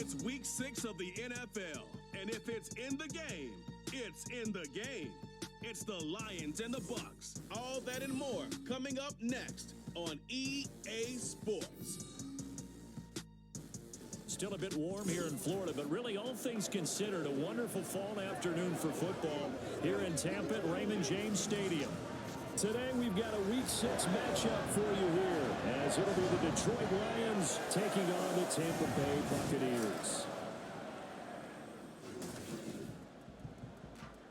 It's week 6 of the NFL, and if it's in the game, it's in the game. It's the Lions and the Bucs. All that and more coming up next on EA Sports. Still a bit warm here in Florida, but really all things considered, a wonderful fall afternoon for football here in Tampa at Raymond James Stadium. Today we've got a Week 6 matchup for you here, as it'll be the Detroit Lions taking on the Tampa Bay Buccaneers.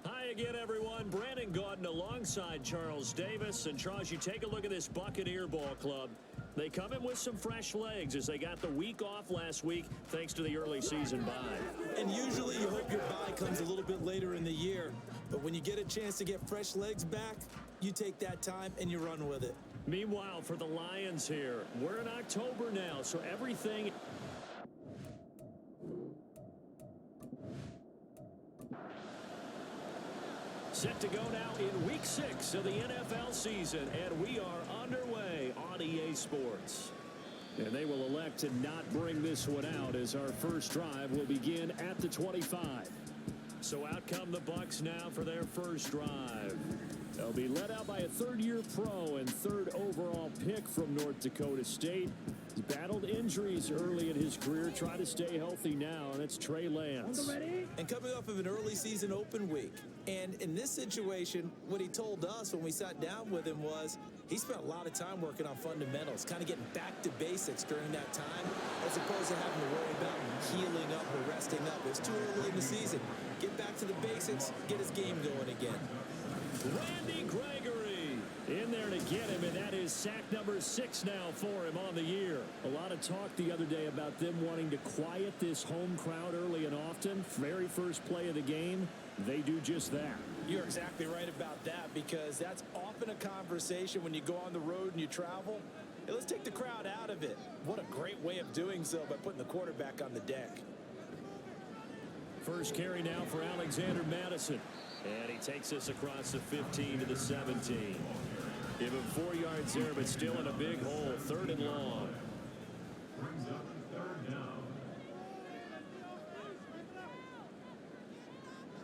Hi again, everyone. Brandon Gaudin alongside Charles Davis. And Charles, you take a look at this Buccaneer ball club. They come in with some fresh legs as they got the week off last week thanks to the early season bye. And usually you hope your bye comes a little bit later in the year. But when you get a chance to get fresh legs back, you take that time and you run with it. Meanwhile, for the Lions here, we're in October now, so everything... Set to go now in Week 6 of the NFL season, and we are underway on EA Sports. And they will elect to not bring this one out as our first drive will begin at the 25. So out come the Bucs now for their first drive. They'll be led out by a third-year pro and third overall pick from North Dakota State. He's battled injuries early in his career, trying to stay healthy now, and it's Trey Lance. And coming off of an early season open week. And in this situation, what he told us when we sat down with him was he spent a lot of time working on fundamentals, kind of getting back to basics during that time, as opposed to having to worry about healing up or resting up. It's too early in the season. Get back to the basics, get his game going again. Randy Gregory in there to get him, and that is sack number 6 now for him on the year. A lot of talk the other day about them wanting to quiet this home crowd early and often. Very first play of the game, they do just that. You're exactly right about that, because that's often a conversation when you go on the road and you travel. Hey, let's take the crowd out of it. What a great way of doing so by putting the quarterback on the deck. First carry now for Alexander Madison. And he takes us across the 15 to the 17. Give him 4 yards there, but still in a big hole. 3rd and long. Brings up 3rd down.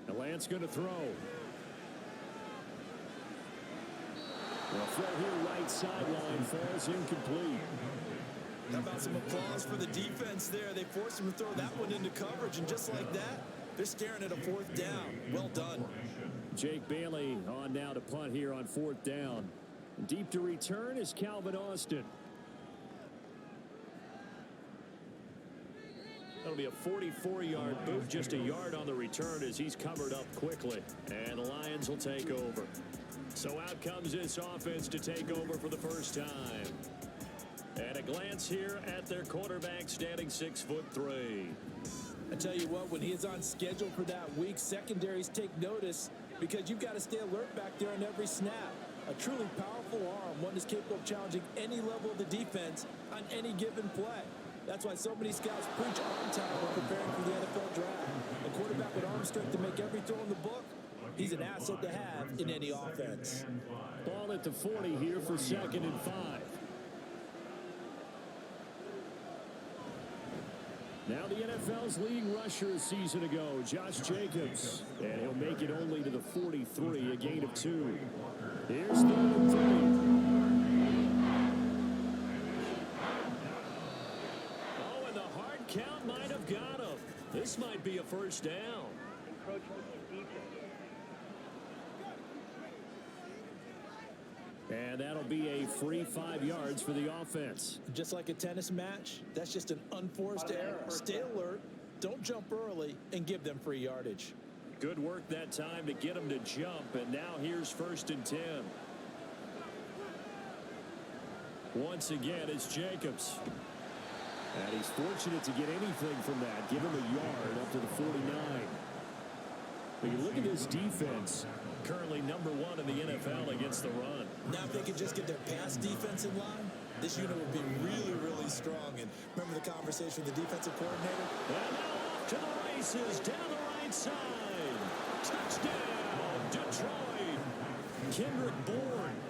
And Lance going to throw. The throw here, right sideline, falls incomplete. How about some applause for the defense there? They forced him to throw that one into coverage, and just like that, they're staring at a 4th down. Well done. Jake Bailey on now to punt here on 4th down. Deep to return is Calvin Austin. That'll be a 44-yard boot, just a yard on the return as he's covered up quickly. And the Lions will take over. So out comes this offense to take over for the first time. And a glance here at their quarterback, standing 6'3". I tell you what, when he is on schedule for that week, secondaries take notice because you've got to stay alert back there on every snap. A truly powerful arm, one that's capable of challenging any level of the defense on any given play. That's why so many scouts preach arm time when preparing for the NFL draft. A quarterback with arm strength to make every throw in the book, he's an asset to have in any offense. Ball at the 40 here for 2nd and 5. Now the NFL's leading rusher a season ago, Josh Jacobs. And he'll make it only to the 43, a gain of 2. Here's 3rd and 3. Oh, and the hard count might have got him. This might be a first down. And that'll be a free 5 yards for the offense. Just like a tennis match, that's just an unforced error. Stay alert, don't jump early, and give them free yardage. Good work that time to get him to jump, and now here's 1st and 10. Once again, it's Jacobs. And he's fortunate to get anything from that. Give him a yard up to the 49. When you look at this defense, currently number 1 in the NFL against the run. Now if they could just get their pass defense in line, this unit would be really, really strong. And remember the conversation with the defensive coordinator? And now off to the races down the right side. Touchdown, Detroit. Kendrick Bourne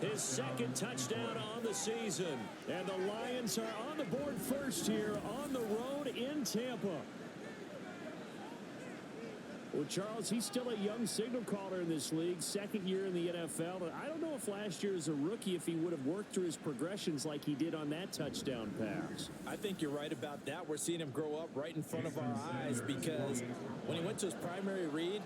His second touchdown on the season. And the Lions are on the board first here on the road in Tampa. Well, Charles, he's still a young signal caller in this league, second year in the NFL. I don't know if last year as a rookie, if he would have worked through his progressions like he did on that touchdown pass. I think you're right about that. We're seeing him grow up right in front of our eyes because when he went to his primary read,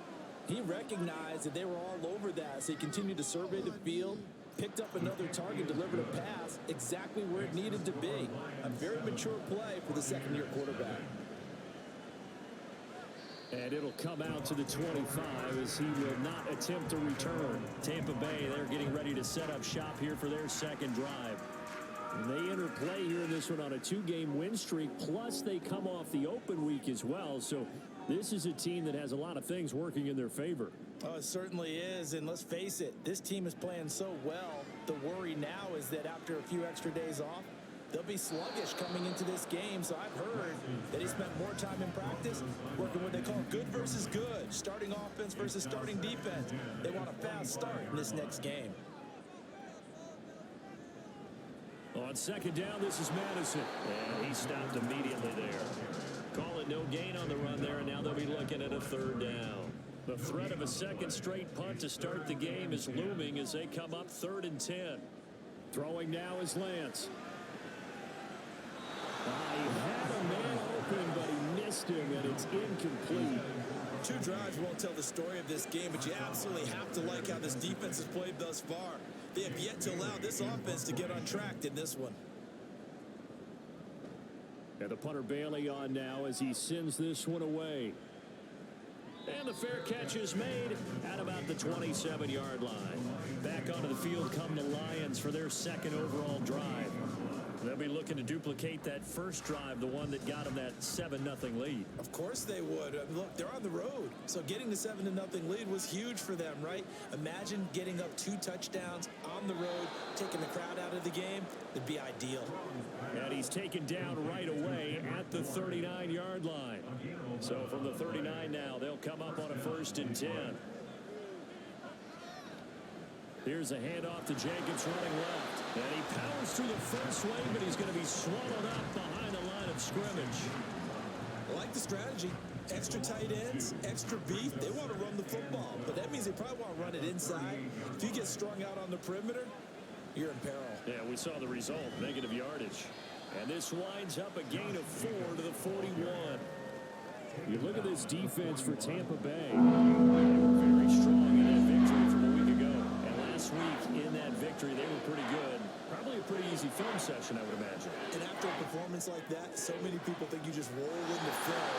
he recognized that they were all over that. So he continued to survey the field, picked up another target, delivered a pass exactly where it needed to be. A very mature play for the second-year quarterback. And it'll come out to the 25 as he will not attempt to return. Tampa Bay, they're getting ready to set up shop here for their second drive. And they enter play here in this one on a 2-game win streak, plus they come off the open week as well. So this is a team that has a lot of things working in their favor. Oh, it certainly is, and let's face it, this team is playing so well. The worry now is that after a few extra days off, they'll be sluggish coming into this game. So I've heard that he spent more time in practice working what they call good versus good, starting offense versus starting defense. They want a fast start in this next game. On second down, this is Madison. And he stopped immediately there. Call it no gain on the run there, and now they'll be looking at a third down. The threat of a second straight punt to start the game is looming as they come up 3rd and 10. Throwing now is Lance. He had a man open, but he missed him, and it's incomplete. 2 drives won't tell the story of this game, but you absolutely have to like how this defense has played thus far. They have yet to allow this offense to get untracked in this one. And the punter Bailey on now as he sends this one away. And the fair catch is made at about the 27-yard line. Back onto the field come the Lions for their second overall drive. They'll be looking to duplicate that first drive, the one that got them that 7-0 lead. Of course they would. Look, they're on the road. So getting the 7-0 lead was huge for them, right? Imagine getting up 2 touchdowns on the road, taking the crowd out of the game. It'd be ideal. And he's taken down right away at the 39-yard line. So from the 39 now, they'll come up on a 1st and 10. Here's a handoff to Jacobs running left. And he powers through the first wave, but he's going to be swallowed up behind the line of scrimmage. I like the strategy. Extra tight ends, extra beef. They want to run the football, but that means they probably want to run it inside. If you get strung out on the perimeter, you're in peril. Yeah, we saw the result, negative yardage. And this winds up a gain of 4 to the 41. You look at this defense for Tampa Bay. They were very strong in that victory from a week ago. And last week in that victory, they were pretty good. Probably a pretty easy film session, I would imagine. And after a performance like that, so many people think you just roll in the film,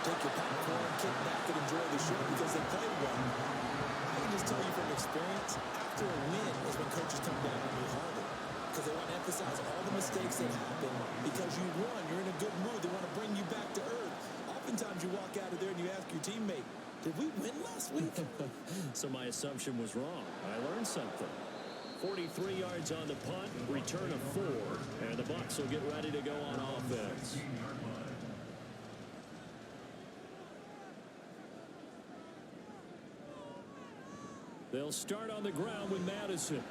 take your popcorn, kick back, and enjoy the show because they played well. I can just tell you from experience, after a win is when coaches come down on you harder because they want to emphasize all the mistakes that happened. Because you won, you're in a good mood. They want to bring you back to earth. Oftentimes you walk out of there and you ask your teammate, did we win last week? So my assumption was wrong. I learned something. 43 yards on the punt, return of 4, and the Bucs will get ready to go on offense. They'll start on the ground with Madison.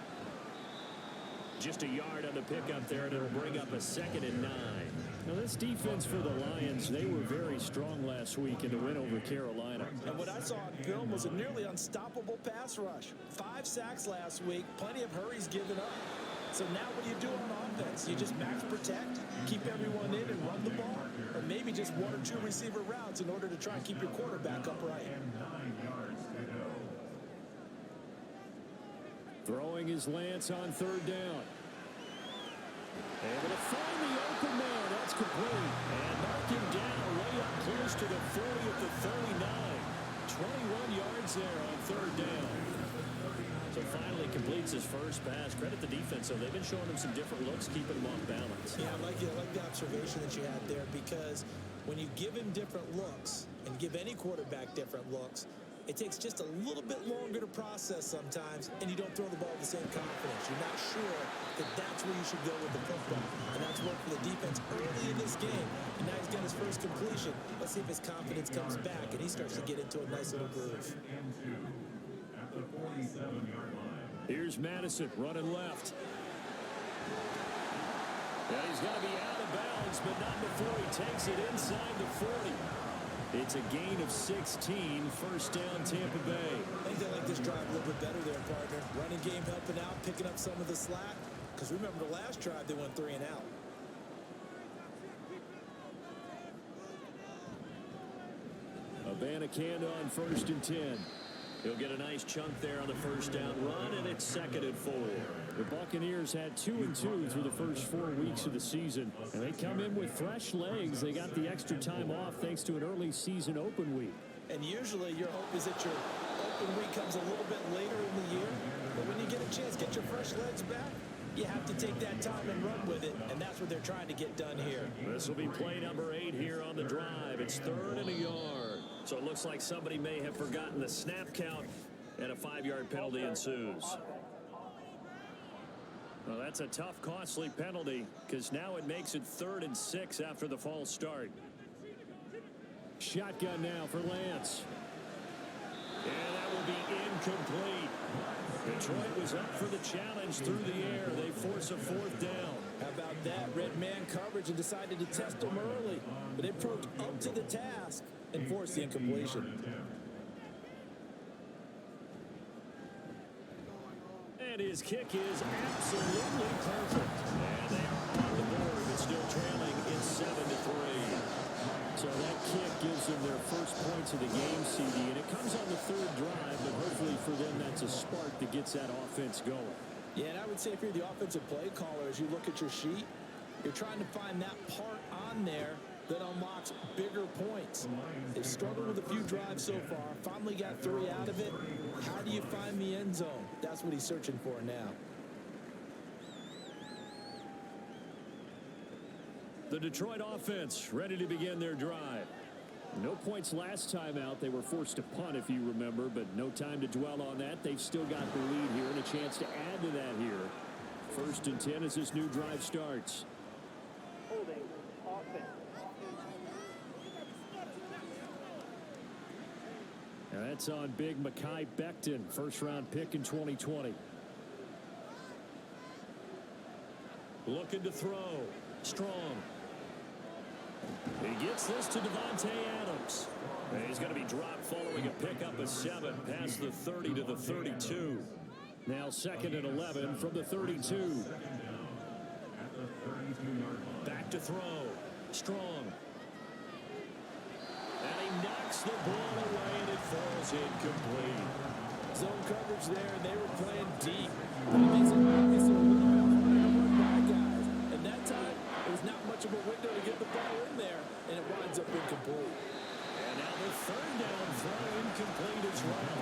Just a yard on the pickup there, and it'll bring up a 2nd and 9. Now, this defense for the Lions, they were very strong last week in the win over Carolina. And what I saw on film was a nearly unstoppable pass rush. 5 sacks last week, plenty of hurries given up. So now what do you do on offense? You just max protect, keep everyone in and run the ball, or maybe just 1 or 2 receiver routes in order to try and keep your quarterback upright. Throwing his Lance on 3rd down. Able to find the open man. That's complete. And knock him down way up close to the 40 at the 39. 21 yards there on 3rd down. So finally completes his first pass. Credit the defense. So they've been showing him some different looks, keeping him off balance. Yeah, I like the observation that you had there because when you give him different looks and give any quarterback different looks, it takes just a little bit longer to process sometimes, and you don't throw the ball with the same confidence. You're not sure that that's where you should go with the football. And that's worked for the defense early in this game. And now he's got his first completion. Let's see if his confidence comes back, and he starts to get into a nice little groove. Here's Madison running left. And he's going to be out of bounds, but not before he takes it inside the 40. It's a gain of 16, first down Tampa Bay. I think they like this drive a little bit better there, partner. Running game helping out, picking up some of the slack. Because remember the last drive, they went 3 and out. Abanikanda on 1st and 10. He'll get a nice chunk there on the first down run, and it's 2nd and 4. The Buccaneers had 2 and 2 through the first 4 weeks of the season, and they come in with fresh legs. They got the extra time off thanks to an early season open week. And usually your hope is that your open week comes a little bit later in the year. But when you get a chance, get your fresh legs back, you have to take that time and run with it, and that's what they're trying to get done here. This will be play number 8 here on the drive. It's 3rd and a yard. So it looks like somebody may have forgotten the snap count, and a 5-yard penalty ensues. Well, that's a tough, costly penalty because now it makes it 3rd and 6 after the false start. Shotgun now for Lance. And that will be incomplete. Detroit was up for the challenge through the air. They force a 4th down. How about that? Red man coverage and decided to test them early. But they proved up to the task and forced the incompletion. And his kick is absolutely perfect. And they are on the board, but still trailing. It's 7-3. So that kick gives them their first points of the game, CD. And it comes on the 3rd drive, but hopefully for them that's a spark that gets that offense going. Yeah, and I would say if you're the offensive play caller, as you look at your sheet, you're trying to find that part on there that unlocks bigger points. They've struggled with a few drives so far. Finally got 3 out of it. How do you find the end zone? That's what he's searching for now. The Detroit offense ready to begin their drive. No points last time out. They were forced to punt, if you remember, but no time to dwell on that. They've still got the lead here and a chance to add to that here. 1st and 10 as this new drive starts. Holding offense. And that's on big Mekhi Becton, 1st-round pick in 2020. Looking to throw. Strong. He gets this to Devontae Adams. And he's going to be dropped following a pickup of 7 past the 30 to the 32. Now 2nd and 11 from the 32. Back to throw. Strong. And he knocks the ball away, and it falls incomplete. Zone coverage there, and they were playing deep. But it makes it obvious they're really about trying to run by guys. And that time, there was not much of a window to get the ball in there, and it winds up incomplete. And now the 3rd down throw incomplete as well.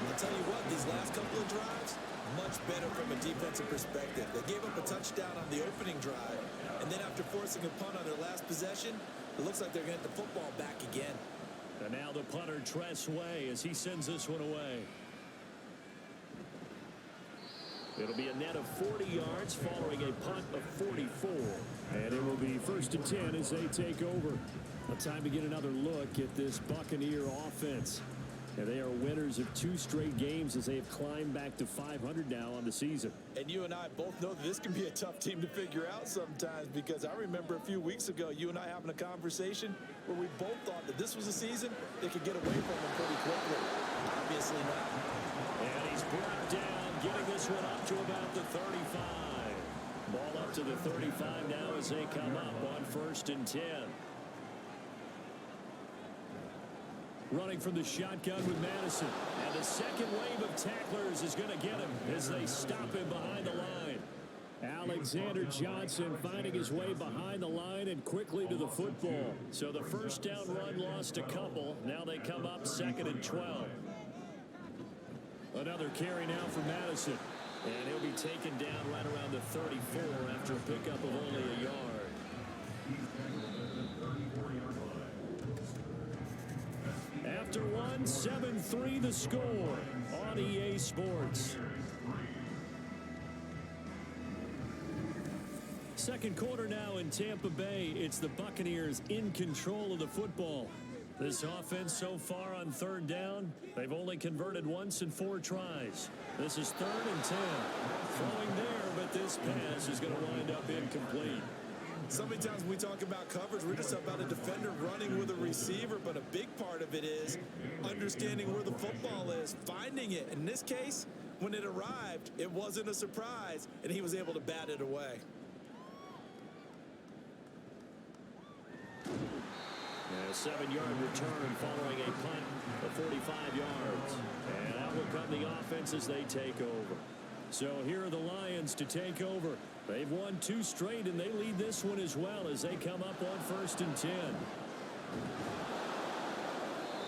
I'll tell you what, these last couple of drives, much better from a defensive perspective. They gave up a touchdown on the opening drive, and then after forcing a punt on their last possession, it looks like they're going to get the football back again. And now the punter, Tress Way, as he sends this one away. It'll be a net of 40 yards following a punt of 44. And it will be 1st and 10 as they take over. A time to get another look at this Buccaneer offense. And they are winners of 2 straight games as they have climbed back to 500 now on the season. And you and I both know that this can be a tough team to figure out sometimes, because I remember a few weeks ago you and I having a conversation where we both thought that this was a season they could get away from them pretty quickly. Obviously not. And he's brought down, getting this one up to about the 35. Ball up to the 35 now as they come up on 1st and 10. Running from the shotgun with Madison. And the second wave of tacklers is going to get him as they stop him behind the line. Alexander Johnson finding his way behind the line and quickly to the football. So the 1st down run lost a couple. Now they come up 2nd and 12. Another carry now for Madison. And he'll be taken down right around the 34 after a pickup of only a yard. After one, 7-3 the score on EA Sports. Second quarter now in Tampa Bay. It's the Buccaneers in control of the football. This offense so far on third down, they've only converted once in 4 tries. This is 3rd and 10. Throwing there, but this pass is going to wind up incomplete. So many times when we talk about coverage, we're just about a defender running with a receiver, but a big part of it is understanding where the football is, finding it. In this case, when it arrived, it wasn't a surprise, and he was able to bat it away. And a 7-yard return following a punt of 45 yards. And out will come the offense as they take over. So here are the Lions to take over. They've won 2 straight, and they lead this one as well as they come up on 1st and 10.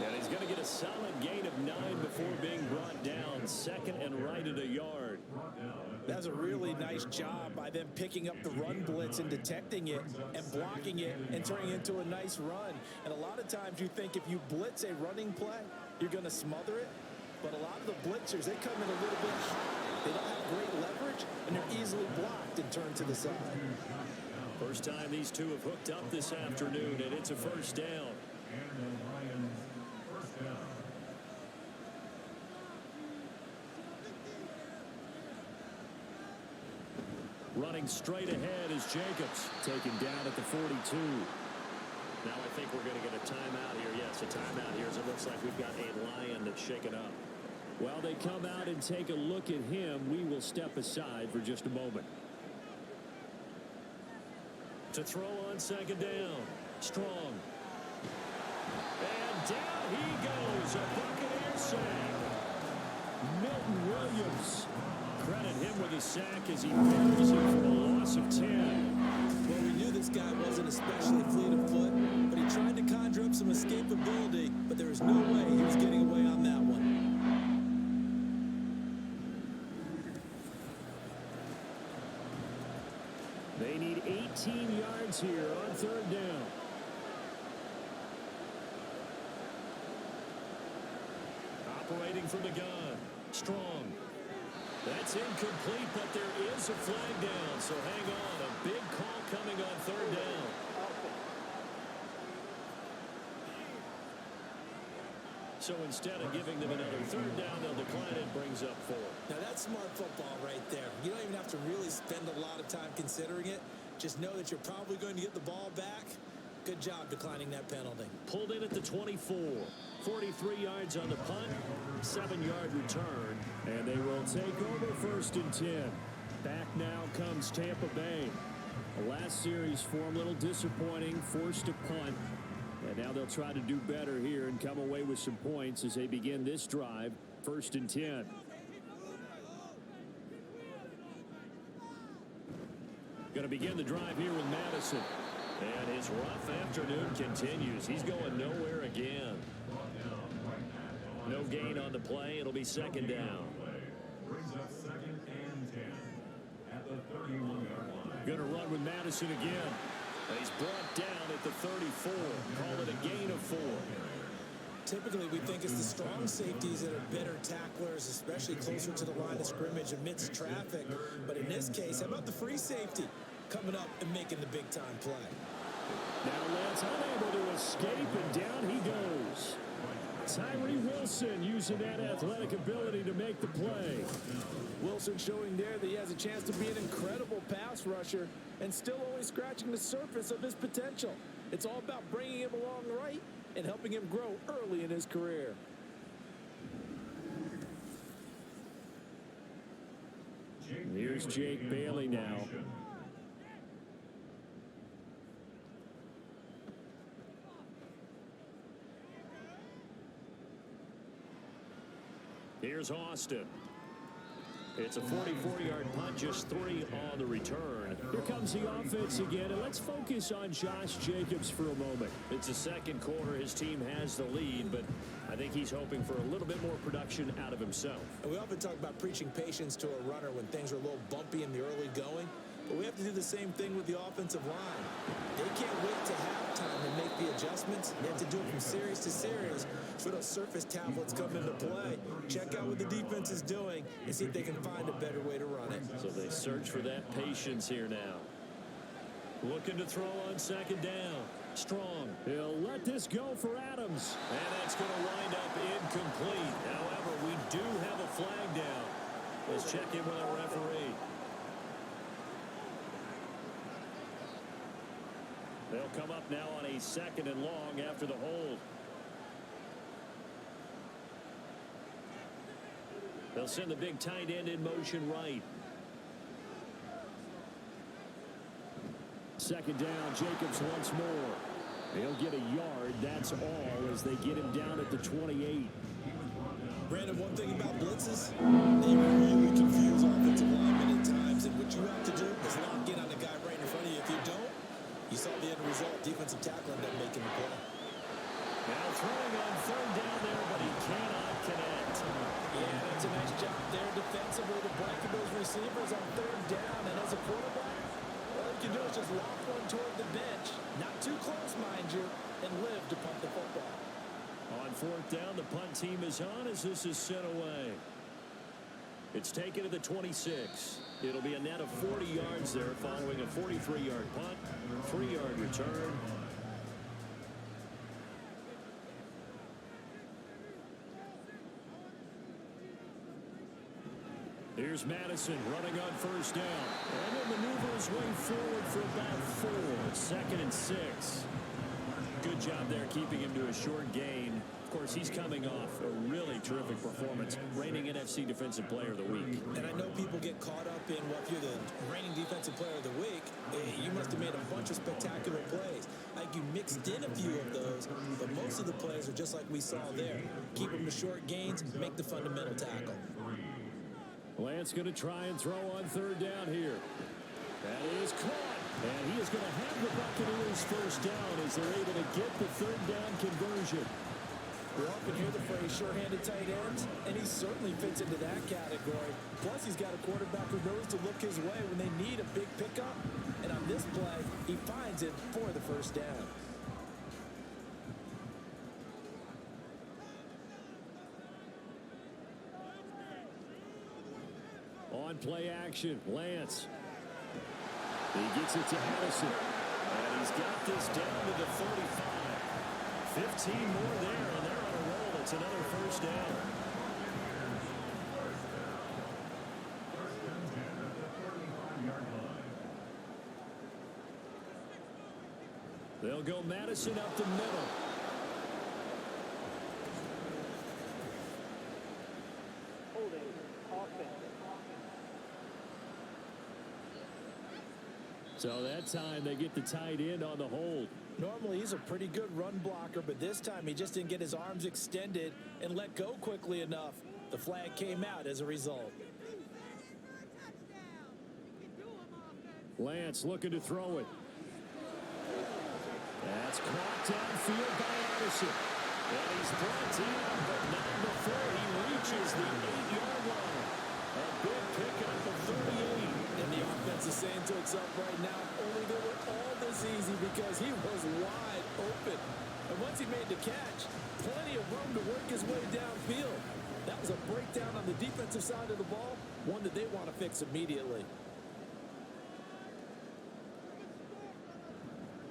And he's going to get a solid gain of 9 before being brought down. 2nd and right at a yard. That's a really nice job by them picking up the run blitz and detecting it and blocking it and turning it into a nice run. And a lot of times you think if you blitz a running play, you're going to smother it. But a lot of the blitzers, they come in a little bit high. They don't have great leverage, and they're easily blocked and turned to the side. First time these two have hooked up this afternoon, and it's a 1st down. Running straight ahead is Jacobs, taken down at the 42. Now I think we're going to get a timeout here. Yes, a timeout here as it looks like we've got a Lion that's shaken up. While they come out and take a look at him, we will step aside for just a moment. To throw on 2nd down. Strong. And down he goes. A Buccaneers sack. Milton Williams. Credit him with a sack as he buries it for a loss of 10. Well, we knew this guy wasn't especially fleet of foot, but he tried to conjure up some escapability, but there was no way he was getting away on that one. They need 18 yards here on 3rd down. Operating from the gun. Strong. That's incomplete, but there is a flag down, so hang on. A big call coming on 3rd down. So instead of giving them another 3rd down, they'll decline it, brings up 4. Now that's smart football right there. You don't even have to really spend a lot of time considering it. Just know that you're probably going to get the ball back. Good job declining that penalty. Pulled in at the 24. 43 yards on the punt. 7-yard return. And they will take over 1st and 10. Back now comes Tampa Bay. The last series for them, a little disappointing. Forced a punt. And now they'll try to do better here and come away with some points as they begin this drive. 1st and 10. Going to begin the drive here with Madison. And his rough afternoon continues. He's going nowhere again. No gain on the play. It'll be 2nd down. Brings up 2nd and 10 at the 31-yard line. Going to run with Madison again. And he's brought down at the 34. Call it a gain of 4. Typically, we think it's the strong safeties that are better tacklers, especially closer to the line of scrimmage amidst traffic. But in this case, how about the free safety coming up and making the big-time play? Now Lance unable to escape, and down he goes. Tyree Wilson using that athletic ability to make the play. Wilson showing there that he has a chance to be an incredible pass rusher and still only scratching the surface of his potential. It's all about bringing him along right and helping him grow early in his career. Here's Jake Bailey now. Here's Austin. It's a 44-yard punt, just 3 on the return. Here comes the offense again, and let's focus on Josh Jacobs for a moment. It's the 2nd quarter. His team has the lead, but I think he's hoping for a little bit more production out of himself. And we often talk about preaching patience to a runner when things are a little bumpy in the early going, but we have to do the same thing with the offensive line. They can't wait to halftime and make the adjustments. They have to do it from series to series for those surface tablets come into play. Check out what the defense is doing and see if they can find a better way to run it. So they search for that patience here now. Looking to throw on 2nd down. Strong. He'll let this go for Adams. And that's going to wind up incomplete. However, we do have a flag down. Let's check in with our referee. They'll come up now on a 2nd and long after the hold. They'll send the big tight end in motion right. 2nd down, Jacobs once more. They'll get a yard, that's all, as they get him down at the 28. Brandon, one thing about blitzes, they really confuse offensive linemen at times, and what you have to do is lock in on the guy right in front of you. If you don't, you saw the end result. Defensive tackle ended up making the play. Now throwing on 3rd down there, but he cannot connect. Yeah, that's a nice job there defensively to blanket those receivers on 3rd down. And as a quarterback, all you can do is just lock one toward the bench. Not too close, mind you, and live to punt the football. On 4th down, the punt team is on as this is sent away. It's taken to the 26. It'll be a net of 40 yards there following a 43-yard punt, 3-yard return. Here's Madison running on 1st down. And he'll maneuver his way forward for about 4. 2nd and 6. Good job there keeping him to a short gain. Of course, he's coming off a really terrific performance. Reigning NFC Defensive Player of the Week. And I know people get caught up in, well, if you're the reigning Defensive Player of the Week, you must have made a bunch of spectacular plays. Like you mixed in a few of those, but most of the plays are just like we saw there. Keep them to short gains, make the fundamental tackle. Lance going to try and throw on 3rd down here. That is caught. And he is going to have the Buccaneers 1st down as they're able to get the 3rd down conversion. We often hear the phrase sure-handed tight ends, and he certainly fits into that category. Plus, he's got a quarterback who knows to look his way when they need a big pickup. And on this play, he finds it for the 1st down. On play action, Lance. He gets it to Addison. And he's got this down to the 35. 15 more there, and they're on a roll. It's another 1st down. They'll go Madison up the middle. Holding offense. So that time they get the tight end on the hold. Normally, he's a pretty good run blocker, but this time he just didn't get his arms extended and let go quickly enough. The flag came out as a result. Lance looking to throw it. That's caught downfield by Addison. And he's brought down, but not before he reaches the 8-yard line. A big pickup of 38. And the offense is saying to itself right now, only they were all this easy because he was wide open. And once he made the catch, plenty of room to work his way downfield. That was a breakdown on the defensive side of the ball, one that they want to fix immediately.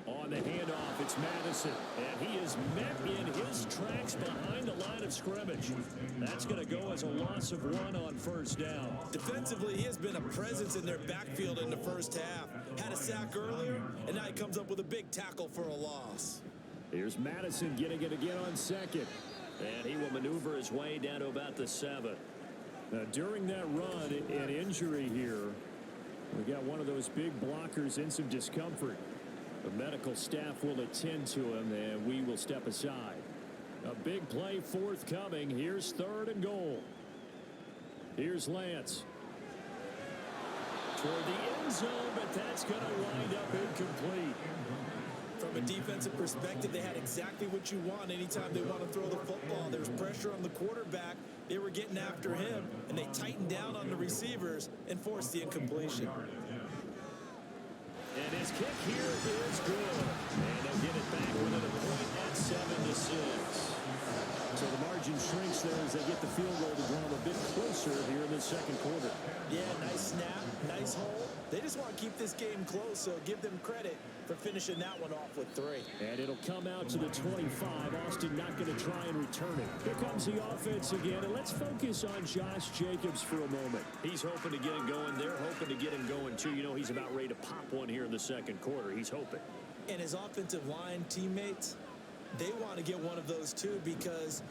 On the handoff, it's Madison, and he is met in his tracks behind the line of scrimmage. That's going to go as a loss of 1 on 1st down. Defensively, he has been a presence in their backfield in the 1st half. Had a sack earlier, and now he comes up with a big tackle for a loss. Here's Madison getting it again on 2nd, and he will maneuver his way down to about the 7. Now, during that run, an injury here. We got one of those big blockers in some discomfort. The medical staff will attend to him, and we will step aside. A big play forthcoming. Here's 3rd and goal. Here's Lance. Toward the end zone, but that's going to wind up incomplete. From a defensive perspective, they had exactly what you want anytime they want to throw the football. There's pressure on the quarterback. They were getting after him, and they tightened down on the receivers and forced the incompletion. And his kick here is good. And they'll get it back within a point at 7-6. So the margin shrinks there as they get the field goal to draw them a bit closer here in the 2nd quarter. Yeah, nice snap, nice hole. They just want to keep this game close, so give them credit for finishing that one off with 3. And it'll come out to the 25. Austin not going to try and return it. Here comes the offense again, and let's focus on Josh Jacobs for a moment. He's hoping to get it going. They're hoping to get him going, too. You know, he's about ready to pop one here in the second quarter. He's hoping. And his offensive line teammates, they want to get one of those, too, because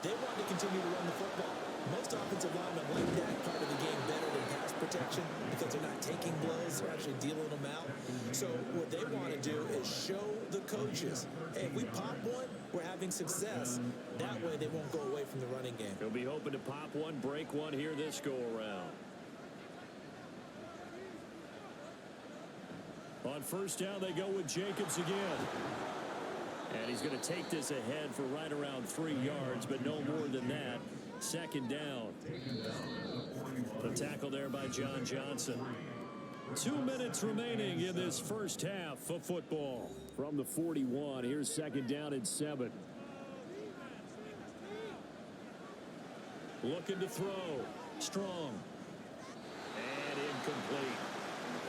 they want to continue to run the football. Most offensive linemen like that part of the game better than pass protection because they're not taking blows, they're actually dealing them out. So what they want to do is show the coaches, hey, if we pop one, we're having success. That way they won't go away from the running game. He'll be hoping to pop one, break one here this go-around. On first down, they go with Jacobs again. And he's going to take this ahead for right around 3 yards, but no more than that. Second down. The tackle there by John Johnson. 2 minutes remaining in this first half of football. From the 41, here's second down and 7. Looking to throw. Strong. And incomplete.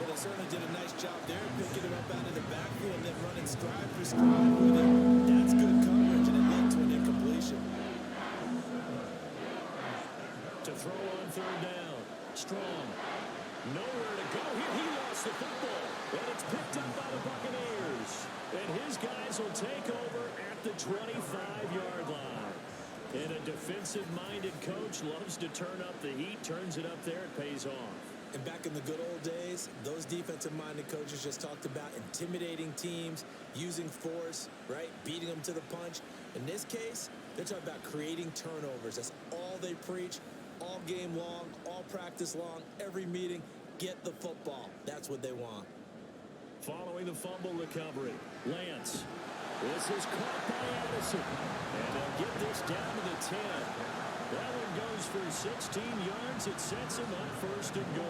Well, they certainly did a nice job there, picking him up out of the backfield and then running stride for stride with him. That's good coverage, and it led to an incompletion. To throw on third down. Strong. Nowhere to go here. He lost the football. And it's picked up by the Buccaneers. And his guys will take over at the 25-yard line. And a defensive-minded coach loves to turn up the heat, turns it up there, it pays off. And back in the good old days, those defensive-minded coaches just talked about intimidating teams, using force, right, beating them to the punch. In this case, they're talking about creating turnovers. That's all they preach, all game long, all practice long, every meeting. Get the football. That's what they want. Following the fumble recovery, Lance. This is caught by Addison. And they'll get this down to the 10. That one goes for 16 yards. It sets him up first and goal.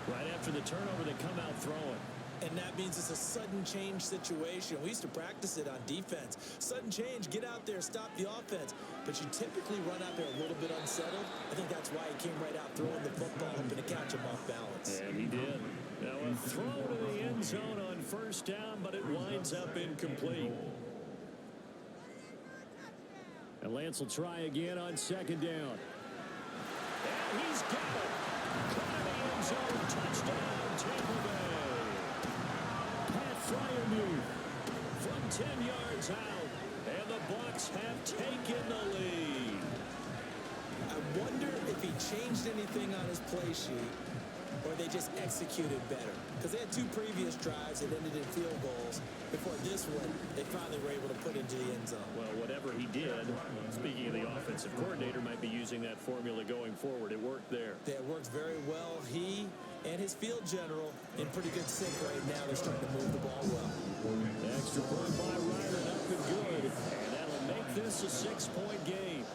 Right after the turnover, they come out throwing. And that means it's a sudden change situation. We used to practice it on defense. Sudden change, get out there, stop the offense. But you typically run out there a little bit unsettled. I think that's why he came right out throwing the football, hoping to catch him off balance. And he did. Now a throw to the end zone on first down, but it winds up incomplete. And Lance will try again on second down. And he's got it. Caught in the end zone. Touchdown, Tampa Bay. Pat Fryermuth from 10 yards out. And the Bucs have taken the lead. I wonder if he changed anything on his play sheet or they just executed better. Because they had 2 previous drives that ended in field goals. Before this one, they finally were able to put into the end zone. Well, whatever he did, speaking of the offensive coordinator, might be using that formula going forward. It worked there. Yeah, it worked very well. He and his field general in pretty good sync right now. They're starting to move the ball well. Extra point by Ryder, up and good. And that'll make this a 6-point game.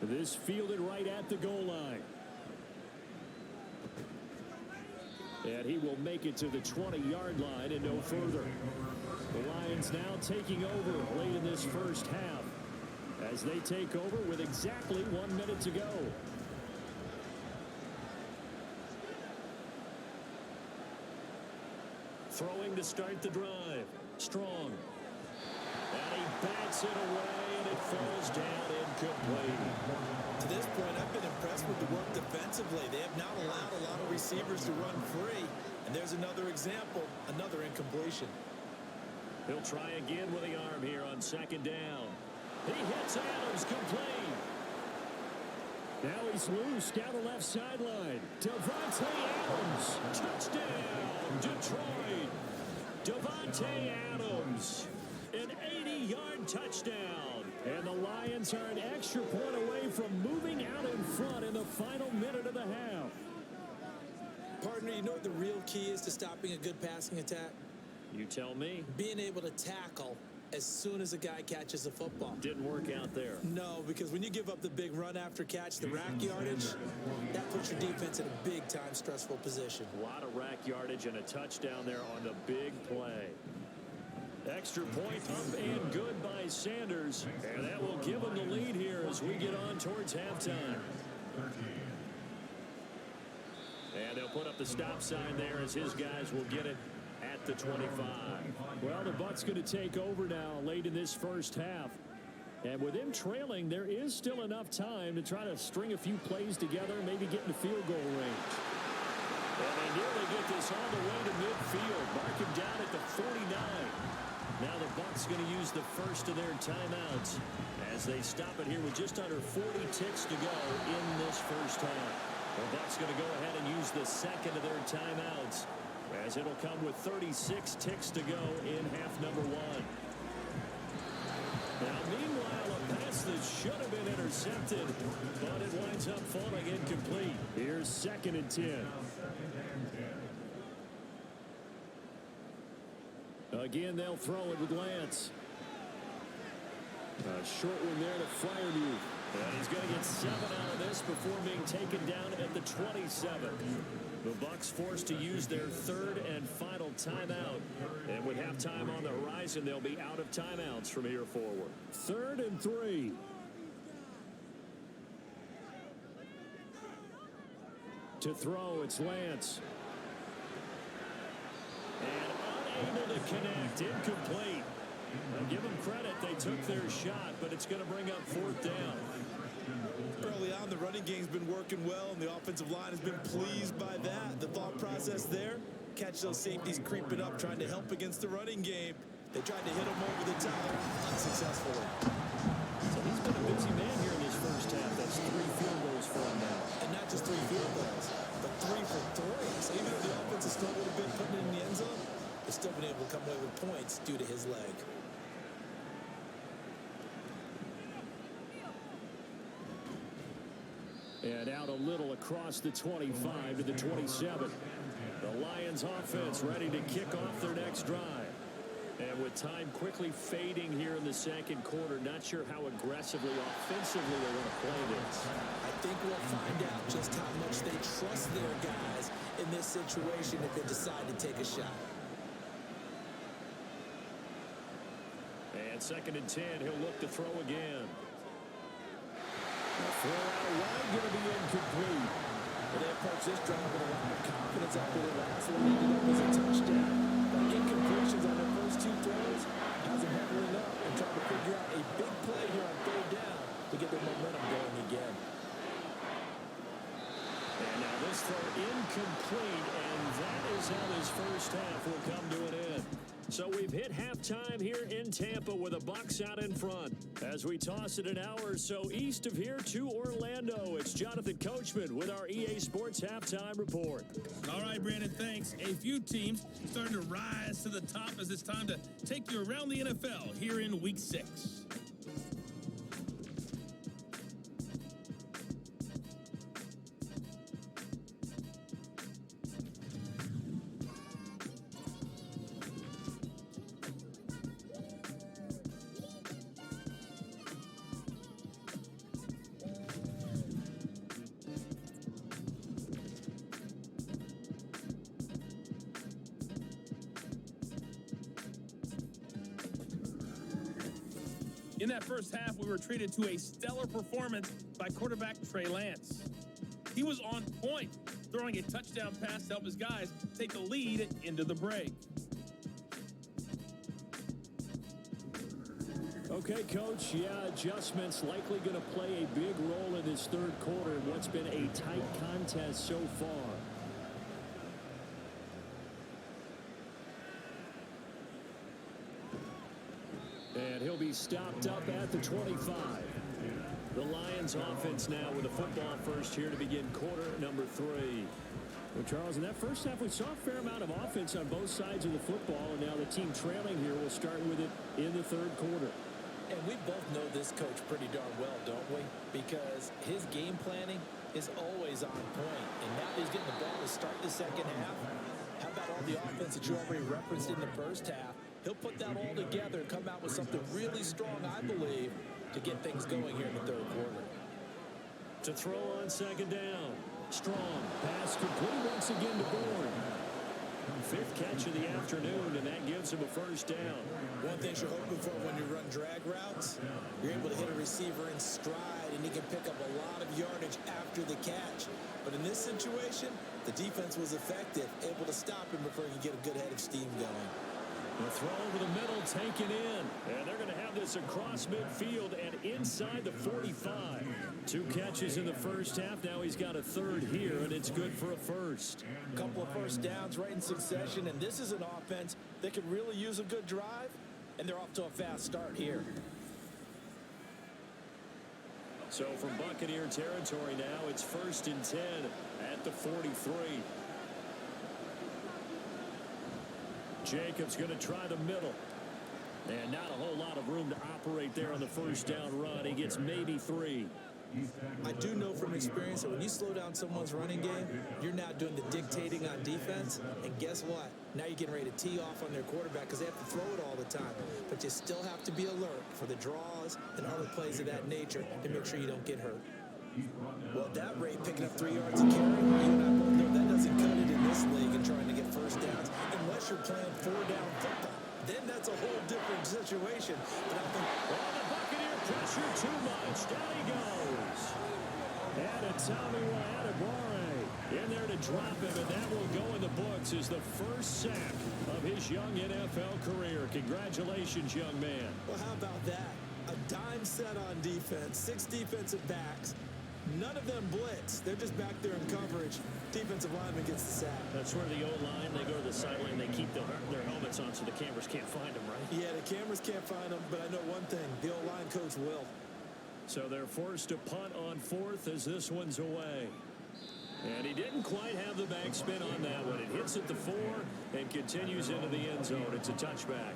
This fielded right at the goal line. And he will make it to the 20-yard line and no further. The Lions now taking over late in this first half as they take over with exactly 1 minute to go. Throwing to start the drive. Strong. And he bats it away, and it falls down incomplete. To this point, I've been impressed with the work defensively. They have not allowed a lot of receivers to run free. And there's another example, another incompletion. He'll try again with the arm here on second down. He hits Adams complete. Now he's loose down the left sideline. Davante Adams. Touchdown, Detroit. Davante Adams. An 80-yard touchdown. And the Lions are an extra point away from moving out in front in the final minute of the half. Partner, you know what the real key is to stopping a good passing attack? You tell me. Being able to tackle as soon as a guy catches a football. Didn't work out there. No, because when you give up the big run after catch, the rack yardage, that puts your defense in a big-time stressful position. A lot of rack yardage and a touchdown there on the big play. Extra point up and good by Sanders. And that will give them the lead here as we get on towards halftime. And they'll put up the stop sign there as his guys will get it at the 25. Well, the Bucs going to take over now late in this first half. And with them trailing, there is still enough time to try to string a few plays together, maybe get into field goal range. And they nearly get this all the way to midfield. Mark him down at the 49. Now the Bucs going to use the first of their timeouts as they stop it here with just under 40 ticks to go in this first half. The Bucs going to go ahead and use the second of their timeouts as it'll come with 36 ticks to go in half number one. Now, meanwhile, a pass that should have been intercepted, but it winds up falling incomplete. Here's 2nd and 10. Again, they'll throw it with Lance. A short one there to Freiermuth. And he's going to get 7 out of this before being taken down at the 27. The Bucs forced to use their third and final timeout. And with halftime on the horizon, they'll be out of timeouts from here forward. 3rd and 3. To throw, it's Lance. And unable to connect, incomplete. I'll give them credit, they took their shot, but it's going to bring up 4th down. Early on, the running game's been working well, and the offensive line has been pleased by that. The thought process there, catch those safeties creeping up, trying to help against the running game. They tried to hit him over the top, unsuccessfully. So he's been a busy man here in this first half. That's 3 field goals for him now. And not just 3 field goals, but 3 for 3. So even if the offense has struggled a bit putting it in the end zone, they've still been able to come away with points due to his leg. And out a little across the 25 to the 27. The Lions offense ready to kick off their next drive. And with time quickly fading here in the second quarter, not sure how aggressively, offensively they want to play this. I think we'll find out just how much they trust their guys in this situation if they decide to take a shot. And 2nd and 10, he'll look to throw again. The throw out wide going to be incomplete. Well, they approach this drive with a lot of confidence after the last one ended up as a touchdown. But incompletions on their first 2 throws has them huddling up and trying to figure out a big play here on 3rd down to get their momentum going again. And now this throw incomplete, and that is how this first half will come to an end. So we've hit halftime here in Tampa with the Bucs out in front. As we toss it an hour or so east of here to Orlando, it's Jonathan Coachman with our EA Sports Halftime Report. All right, Brandon, thanks. A few teams starting to rise to the top as it's time to take you around the NFL here in Week 6. In that first half, we were treated to a stellar performance by quarterback Trey Lance. He was on point, throwing a touchdown pass to help his guys take the lead into the break. Okay, Coach, yeah, adjustments likely going to play a big role in this third quarter in what's been a tight contest so far. And he'll be stopped up at the 25. The Lions offense now with a football first here to begin quarter number 3. Well, Charles, in that first half, we saw a fair amount of offense on both sides of the football, and now the team trailing here will start with it in the third quarter. And we both know this coach pretty darn well, don't we? Because his game planning is always on point. And now he's getting the ball to start the second half. How about all the offense that you already referenced in the first half? He'll put that all together and come out with something really strong, I believe, to get things going here in the third quarter. To throw on second down. Strong. Pass complete once again to Bourne. Fifth catch of the afternoon, and that gives him a first down. One thing you're hoping for when you run drag routes, you're able to hit a receiver in stride, and he can pick up a lot of yardage after the catch. But in this situation, the defense was effective, able to stop him before he could get a good head of steam going. The throw over the middle, taken in. And they're going to have this across midfield and inside the 45. 2 catches in the first half. Now he's got a third here, and it's good for a first. A couple of first downs right in succession, and this is an offense that could really use a good drive, and they're off to a fast start here. So from Buccaneer territory now, it's 1st and 10 at the 43. Jacobs going to try the middle. And not a whole lot of room to operate there on the first down run. He gets maybe 3. I do know from experience that when you slow down someone's running game, you're now doing the dictating on defense. And guess what? Now you're getting ready to tee off on their quarterback because they have to throw it all the time. But you still have to be alert for the draws and other plays of that nature to make sure you don't get hurt. Well, at that rate, picking up 3 yards a carry, you and I both know that doesn't cut it in this league and trying to get first downs unless you're playing 4-down football. Then that's a whole different situation. But I think... Oh, the Buccaneer pressure too much. Down he goes. And a Tommy Adebawore in there to drop him, and that will go in the books as the first sack of his young NFL career. Congratulations, young man. Well, how about that? A dime set on defense, 6 defensive backs. None of them blitz. They're just back there in coverage. Defensive lineman gets the sack. That's where the O-line, they go to the sideline, they keep their helmets on so the cameras can't find them, right? Yeah, the cameras can't find them, but I know one thing. The O-line coach will. So they're forced to punt on 4th as this one's away. And he didn't quite have the backspin on that one. It hits at the 4 and continues into the end zone. It's a touchback.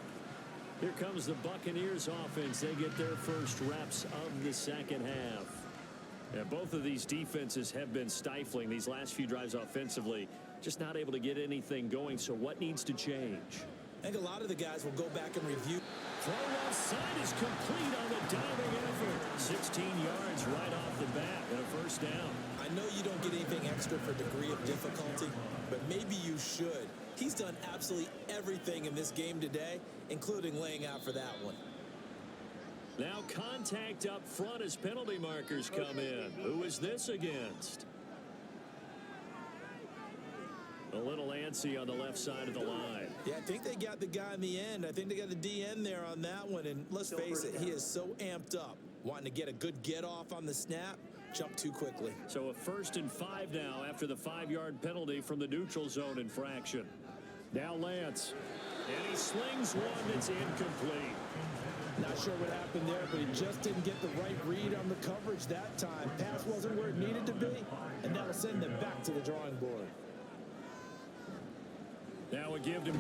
Here comes the Buccaneers offense. They get their first reps of the second half. And both of these defenses have been stifling these last few drives offensively. Just not able to get anything going. So what needs to change? I think a lot of the guys will go back and review. Throw offside is complete on the diving effort. 16 yards right off the bat and a first down. I know you don't get anything extra for degree of difficulty, but maybe you should. He's done absolutely everything in this game today, including laying out for that one. Now contact up front as penalty markers come in. Who is this against? A little antsy on the left side of the line. Yeah, I think they got the guy in the end. I think they got the DN there on that one. And let's face it, he is so amped up, wanting to get a good get off on the snap, jump too quickly. So a 1st and 5 now after the 5-yard penalty from the neutral zone infraction. Now Lance. And he slings one that's incomplete. Not sure what happened there, but he just didn't get the right read on the coverage that time. Pass wasn't where it needed to be, and that'll send them back to the drawing board. Now we give him.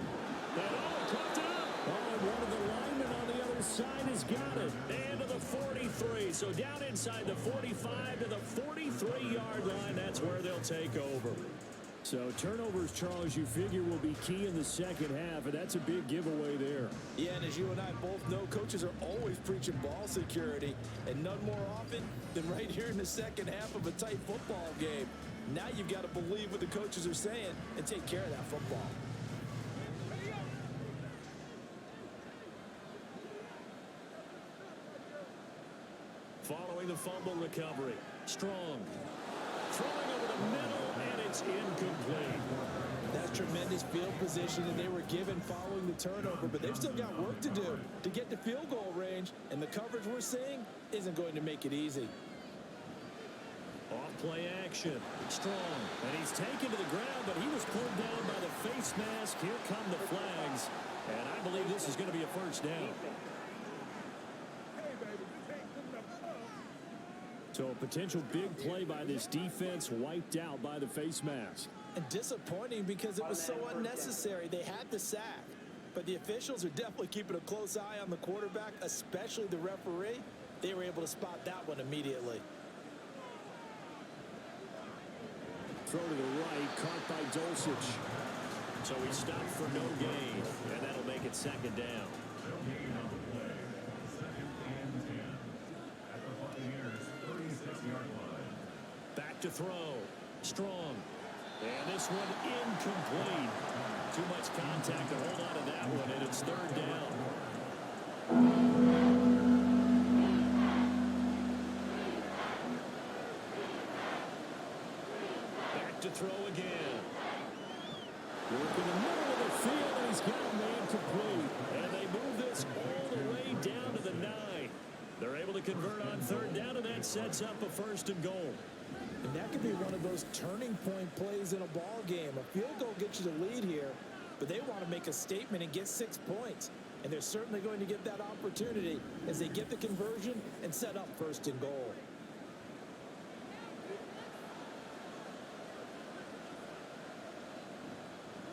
Caught up. Oh, and one of the linemen on the other side has got it. And to the 43. So down inside the 45 to the 43-yard line. That's where they'll take over. So turnovers, Charles, you figure will be key in the second half, and that's a big giveaway there. Yeah, and as you and I both know, coaches are always preaching ball security, and none more often than right here in the second half of a tight football game. Now you've got to believe what the coaches are saying and take care of that football. Following the fumble recovery, Strong. Throwing over the middle, and it's incomplete. That's tremendous field position that they were given following the turnover, but they've still got work to do to get to field goal range, and the coverage we're seeing isn't going to make it easy. Off play action. Strong. And he's taken to the ground, but he was pulled down by the face mask. Here come the flags. And I believe this is going to be a first down. So a potential big play by this defense wiped out by the face mask. And disappointing because it was so unnecessary. They had the sack. But the officials are definitely keeping a close eye on the quarterback, especially the referee. They were able to spot that one immediately. Throw to the right, caught by Dulcich. So he stopped for no gain, and that'll make it second down. Back to throw. Strong. And this one incomplete. Too much contact to hold on to that one, and it's third down. Back to throw again. Working the middle of the field, and he's got a man complete. And they move this all the way down to the 9. They're able to convert on third down, and that sets up a 1st and goal. And that could be one of those turning point plays in a ball game. A field goal gets you the lead here, but they want to make a statement and get 6 points. And they're certainly going to get that opportunity as they get the conversion and set up 1st and goal.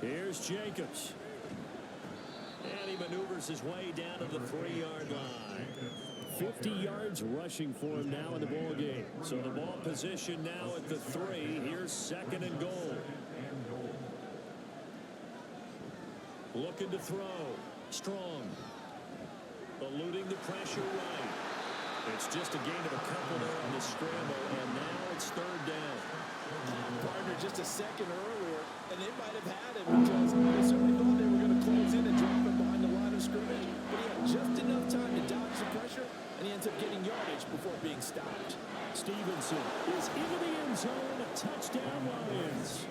Here's Jacobs. And he maneuvers his way down to the 3-yard line. 50 yards rushing for him now in the ball game. So the ball position now at the 3. Here's 2nd and goal. Looking to throw. Strong. Eluding the pressure right. It's just a gain of a couple there on the scramble, and now it's 3rd down. Partner just a second earlier, and they might have had him because they certainly thought they were going to close in and drop him behind the line of scrimmage, but he had just enough time to dodge the pressure, and he ends up getting yardage before being stopped. Stevenson is into the end zone. Touchdown, Lions.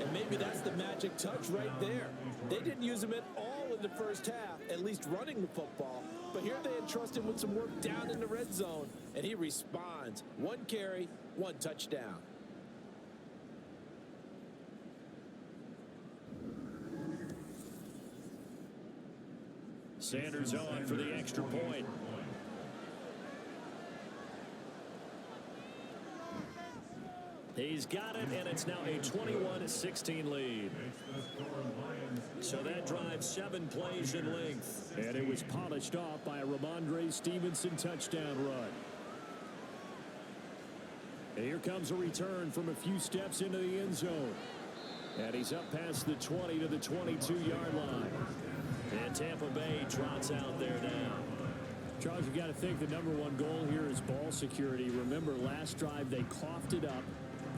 And maybe that's the magic touch right there. They didn't use him at all in the first half, at least running the football. But here they entrust him with some work down in the red zone, and he responds. 1 carry, 1 touchdown. Sanders on for the extra point. He's got it, and it's now a 21-16 lead. So that drives 7 plays in length. And it was polished off by a Ramondre Stevenson touchdown run. And here comes a return from a few steps into the end zone. And he's up past the 20 to the 22-yard line. And Tampa Bay trots out there now. Charles, you got to think the #1 goal here is ball security. Remember, last drive they coughed it up.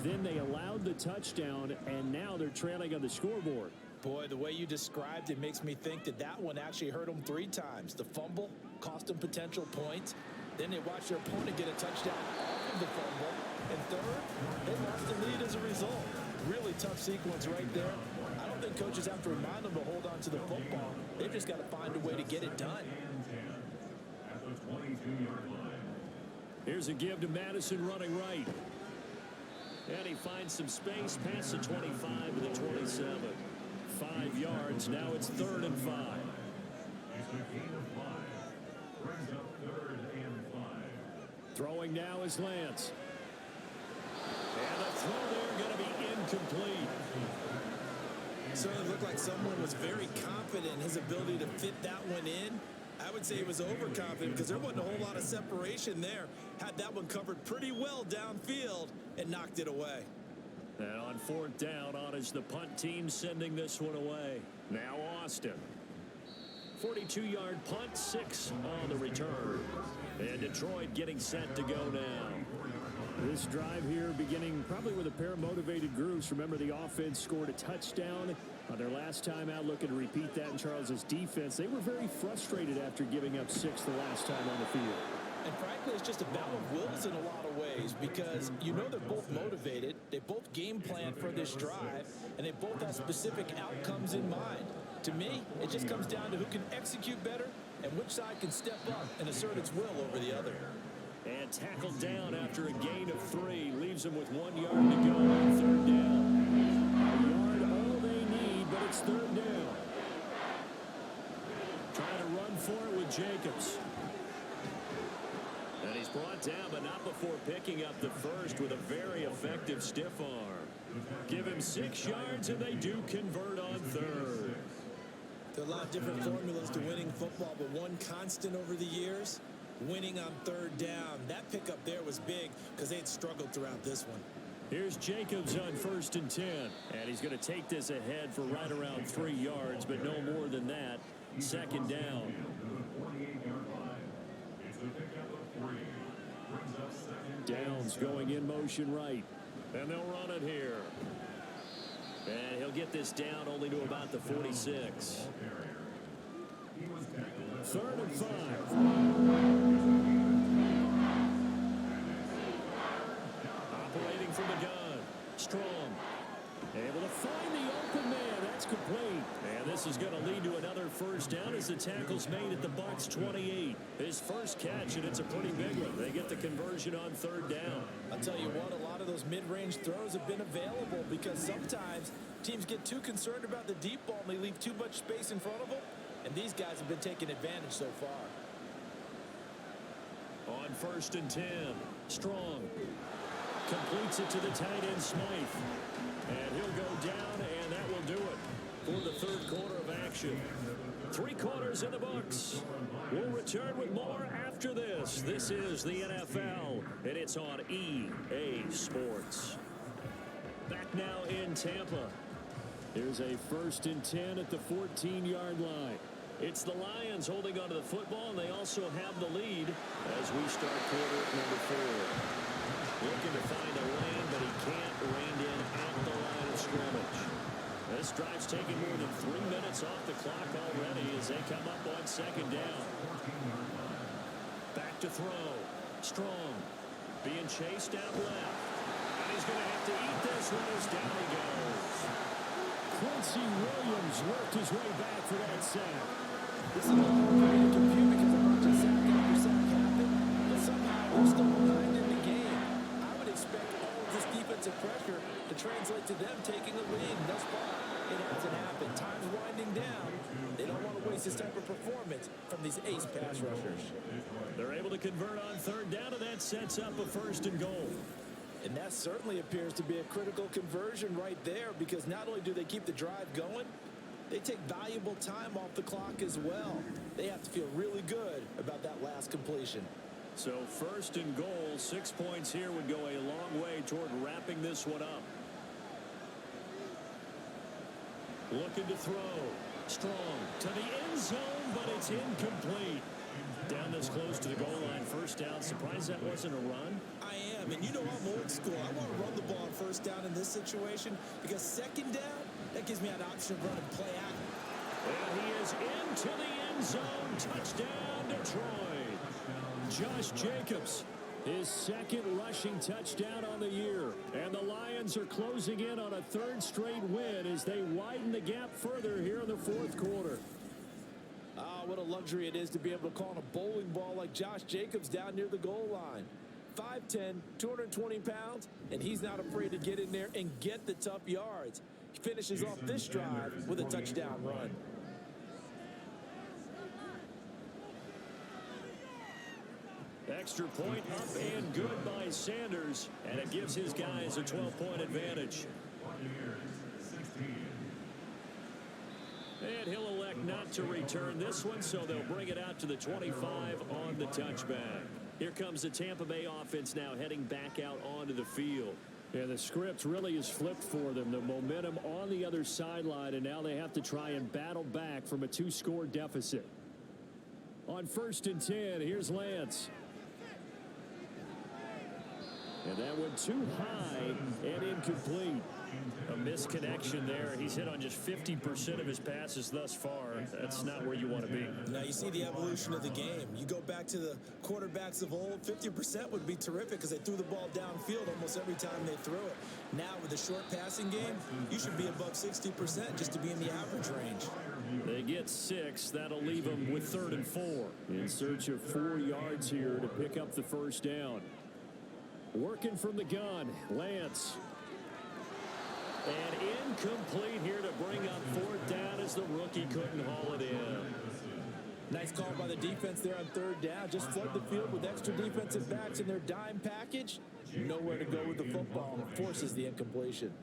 Then they allowed the touchdown, and now they're trailing on the scoreboard. Boy, the way you described it makes me think that one actually hurt them 3 times. The fumble cost them potential points. Then they watched their opponent get a touchdown off of the fumble. And third, they lost the lead as a result. Really tough sequence right there. I don't think coaches have to remind them to hold on to the football. They've just got to find a way to get it done. At the 22-yard line. Here's a give to Madison running right. And he finds some space past the 25 to the 27. 5 yards. Now it's 3rd and 5. It's a gain of 5. Brings up 3rd and 5. Throwing now is Lance. And the throw there going to be incomplete. It certainly looked like someone was very confident in his ability to fit that one in. I would say he was overconfident because there wasn't a whole lot of separation there. Had that one covered pretty well downfield and knocked it away. And on 4th down, on is the punt team sending this one away. Now Austin. 42-yard punt, 6 on the return. And Detroit getting set to go now. This drive here beginning probably with a pair of motivated groups. Remember, the offense scored a touchdown on their last time out. Looking to repeat that in Charles's defense. They were very frustrated after giving up 6 the last time on the field. And frankly, it's just a battle of wills in a lot of ways because you know they're both motivated. They both game plan for this drive, and they both have specific outcomes in mind. To me, it just comes down to who can execute better and which side can step up and assert its will over the other. And tackled down after a gain of 3. Leaves them with 1 yard to go on 3rd down. A yard all they need, but it's 3rd down. Trying to run for it with Jacobs. And he's brought down, but not before picking up the first with a very effective stiff arm. Give him 6 yards, and they do convert on 3rd. There are a lot of different formulas to winning football, but one constant over the years, winning on 3rd down. That pickup there was big because they had struggled throughout this one. Here's Jacobs on 1st and 10. And he's going to take this ahead for right around 3 yards, but no more than that. 2nd down. Downs going in motion right. And they'll run it here. And he'll get this down only to about the 46. 3rd and 5. Operating from the gun. Strong. Able to find the open man. That's complete. And this is going to lead to another first down as the tackle's made at the Bucs 28. His first catch, and it's a pretty big one. They get the conversion on 3rd down. I'll tell you what, a lot of those mid-range throws have been available because sometimes teams get too concerned about the deep ball and they leave too much space in front of them. And these guys have been taking advantage so far. On 1st and 10, Strong completes it to the tight end Smythe. And he'll go down, and that will do it for the 3rd quarter of action. 3 quarters in the books. We'll return with more after this. This is the NFL, and it's on EA Sports. Back now in Tampa. Here's a 1st and 10 at the 14-yard line. It's the Lions holding onto the football, and they also have the lead as we start quarter number 4. Looking to find a lane, but he can't rein in at the line of scrimmage. This drive's taken more than 3 minutes off the clock already as they come up on 2nd down. Back to throw. Strong. Being chased out left. And he's going to have to eat this one as down he goes. Quincy Williams worked his way back for that sack. This is a little hard for me to compute because a bunch of sack after sack happened, but somehow they're still behind in the game. I would expect all of this defensive pressure to translate to them taking a lead. Thus far, it hasn't happened. Time's winding down. They don't want to waste this type of performance from these ace pass rushers. They're able to convert on 3rd down, and that sets up a 1st and goal. And that certainly appears to be a critical conversion right there because not only do they keep the drive going, they take valuable time off the clock as well. They have to feel really good about that last completion. So 1st and goal, 6 points here would go a long way toward wrapping this one up. Looking to throw. Strong to the end zone, but it's incomplete. Down this close to the goal line, 1st down. Surprised that wasn't a run? I am, and you know I'm old school. I want to run the ball on 1st down in this situation because 2nd down, that gives me an option of running play out. And he is into the end zone. Touchdown, Detroit. Josh Jacobs, his 2nd rushing touchdown on the year. And the Lions are closing in on a 3rd straight win as they widen the gap further here in the 4th quarter. Ah, what a luxury it is to be able to call on a bowling ball like Josh Jacobs down near the goal line. 5'10", 220 pounds, and he's not afraid to get in there and get the tough yards. He finishes off this drive with a touchdown run. Extra point up and good by Sanders, and it gives his guys a 12-point advantage. And he'll elect not to return this one, so they'll bring it out to the 25 on the touchback. Here comes the Tampa Bay offense now heading back out onto the field. Yeah, the script really is flipped for them. The momentum on the other sideline, and now they have to try and battle back from a 2-score deficit. On 1st and 10, here's Lance. And that one too high and incomplete. A misconnection there. He's hit on just 50% of his passes thus far. That's not where you want to be. Now you see the evolution of the game. You go back to the quarterbacks of old, 50% would be terrific because they threw the ball downfield almost every time they threw it. Now with the short passing game, you should be above 60% just to be in the average range. They get 6. That'll leave them with 3rd and 4. In search of 4 yards here to pick up the 1st down. Working from the gun, Lance. And incomplete here to bring up 4th down as the rookie couldn't haul it in. Nice call by the defense there on 3rd down. Just flood the field with extra defensive backs in their dime package. Nowhere to go with the football, and it forces the incompletion.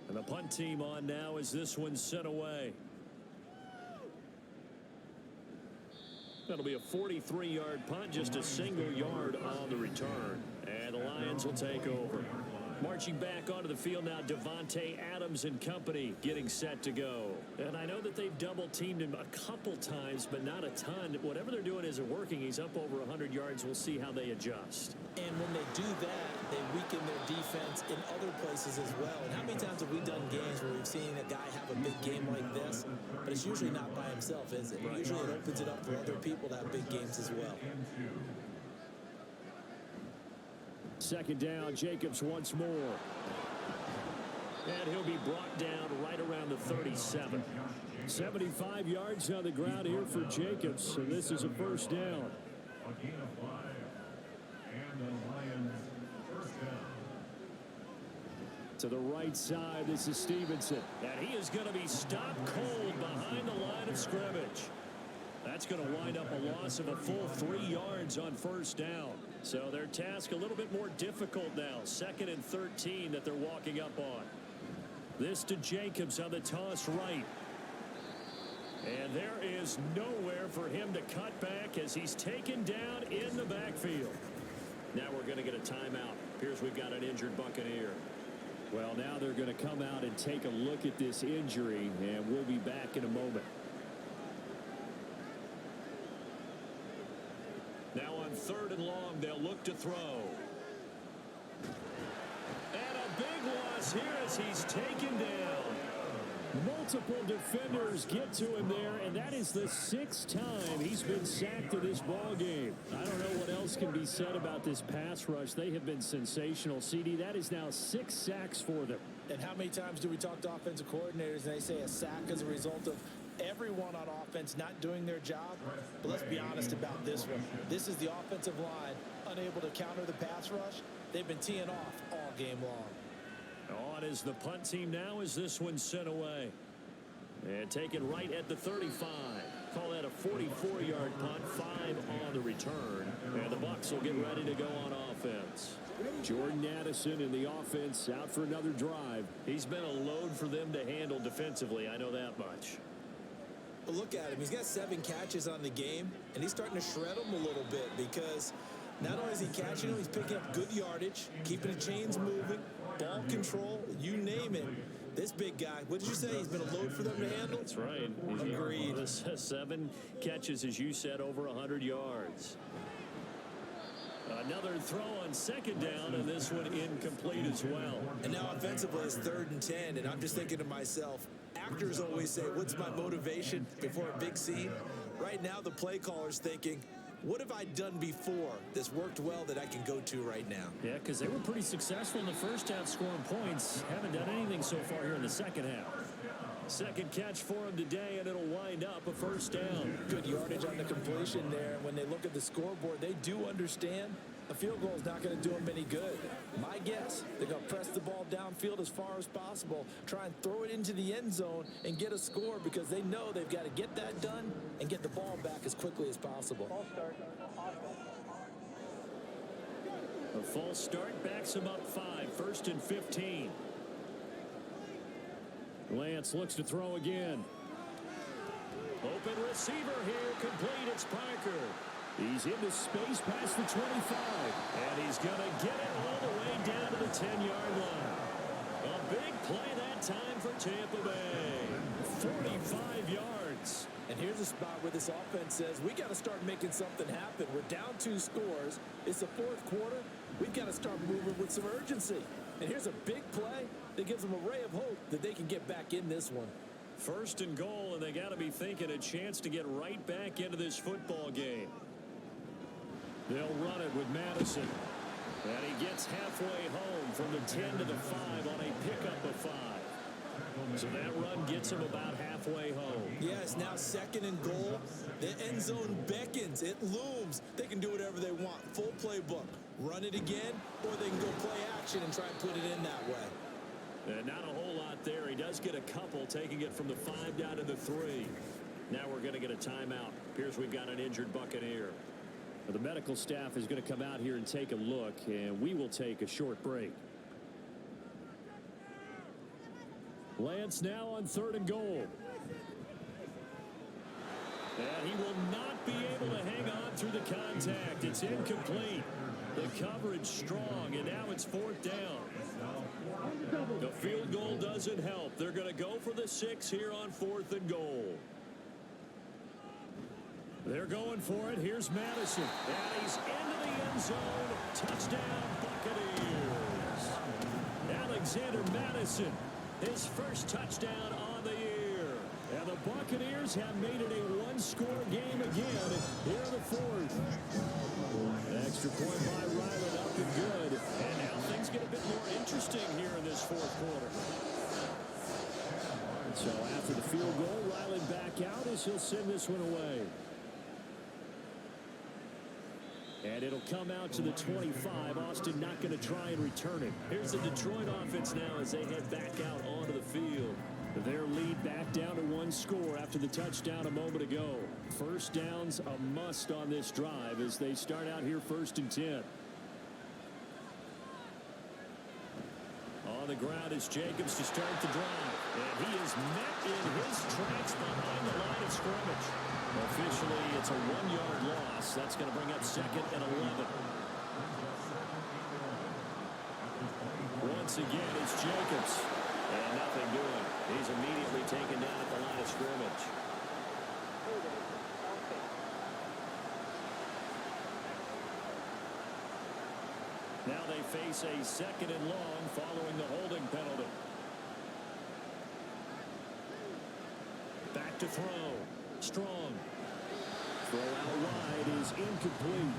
And the punt team on now as this one's sent away. That'll be a 43-yard punt, just a single yard on the return. And the Lions will take over. Marching back onto the field now, Devontae Adams and company getting set to go. And I know that they've double-teamed him a couple times, but not a ton. Whatever they're doing isn't working. He's up over 100 yards. We'll see how they adjust. And when they do that, they weaken their defense in other places as well. And how many times have we done games where we've seen a guy have a big game like this, but it's usually not by himself, is it? Usually it opens it up for other people to have big games as well. Second down, Jacobs once more. And he'll be brought down right around the 37. 75 yards on the ground here for Jacobs, so this is a first down. A gain of 5. And the Lions first down. To the right side, this is Stevenson. And he is going to be stopped cold behind the line of scrimmage. That's going to wind up a loss of a full 3 yards on first down. So their task a little bit more difficult now. 2nd and 13 that they're walking up on. This to Jacobs on the toss right. And there is nowhere for him to cut back as he's taken down in the backfield. Now we're going to get a timeout. Appears we've got an injured Buccaneer. Well, now they're going to come out and take a look at this injury, and we'll be back in a moment. Now on 3rd and long, they'll look to throw. And a big loss here as he's taken down. Multiple defenders get to him there, and that is the 6th time he's been sacked in this ball game. I don't know what else can be said about this pass rush. They have been sensational. CD, that is now 6 sacks for them. And how many times do we talk to offensive coordinators and they say a sack is a result of everyone on offense not doing their job? But let's be honest about this one. This is the offensive line unable to counter the pass rush. They've been teeing off all game long. On is the punt team now as this one's sent away. And taken right at the 35. Call that a 44-yard punt, 5 on the return. And the Bucs will get ready to go on offense. Jordan Addison in the offense out for another drive. He's been a load for them to handle defensively, I know that much. But look at him. He's got 7 catches on the game, and he's starting to shred them a little bit because not only is he catching them, he's picking up good yardage, keeping the chains moving, ball control, you name it. This big guy, what did you say? He's been a load for them to handle? That's right. Agreed. 7 catches, as you said, over 100 yards. Another throw on 2nd down, and this one incomplete as well. And now offensively it's 3rd and 10, and I'm just thinking to myself, actors always say, what's my motivation before a big scene? Right now the play caller's thinking, what have I done before that's worked well that I can go to right now? Yeah, because they were pretty successful in the first half scoring points. Haven't done anything so far here in the second half. 2nd catch for him today, and it'll wind up a first down. Good yardage on the completion there. When they look at the scoreboard, they do understand a field goal is not going to do them any good. My guess, they're going to press the ball downfield as far as possible, try and throw it into the end zone and get a score because they know they've got to get that done and get the ball back as quickly as possible. Ball start. A false start backs him up 5. 1st and 15. Lance looks to throw again. Open receiver here, complete. It's Parker. He's into space past the 25. And he's going to get it all the way down to the 10-yard line. A big play that time for Tampa Bay. 45 yards. And here's a spot where this offense says, we got to start making something happen. We're down 2 scores. It's the 4th quarter. We've got to start moving with some urgency. And here's a big play that gives them a ray of hope that they can get back in this one. 1st and goal, and they got to be thinking a chance to get right back into this football game. They'll run it with Madison. And he gets halfway home from the 10 to the 5 on a pickup of 5. So that run gets him about halfway home. Yeah, it's now 2nd and goal. The end zone beckons. It looms. They can do whatever they want. Full playbook. Run it again, or they can go play action and try and put it in that way. And not a whole lot there. He does get a couple, taking it from the 5 down to the 3. Now we're going to get a timeout. Appears we've got an injured Buccaneer. The medical staff is going to come out here and take a look, and we will take a short break. Lance now on 3rd and goal. And he will not be able to hang on through the contact. It's incomplete. The coverage strong, and now it's 4th down. The field goal doesn't help. They're going to go for the 6 here on 4th and goal. They're going for it. Here's Madison. And he's into the end zone. Touchdown, Buccaneers. Alexander Madison, his first touchdown on the year. And the Buccaneers have made it a one-score game again here in the fourth. An extra point by Ryland up and good. And now things get a bit more interesting here in this fourth quarter. So after the field goal, Ryland back out as he'll send this one away. And it'll come out to the 25. Austin not going to try and return it. Here's the Detroit offense now as they head back out onto the field. Their lead back down to one score after the touchdown a moment ago. First down's a must on this drive as they start out here 1st and 10. On the ground is Jacobs to start the drive. And he is met in his tracks behind the line of scrimmage. Officially, it's a 1-yard loss. That's going to bring up 2nd and 11. Once again, it's Jacobs. And nothing doing. He's immediately taken down at the line of scrimmage. Now they face a 2nd and long following the holding penalty. Back to throw. Strong. Throw out wide is incomplete.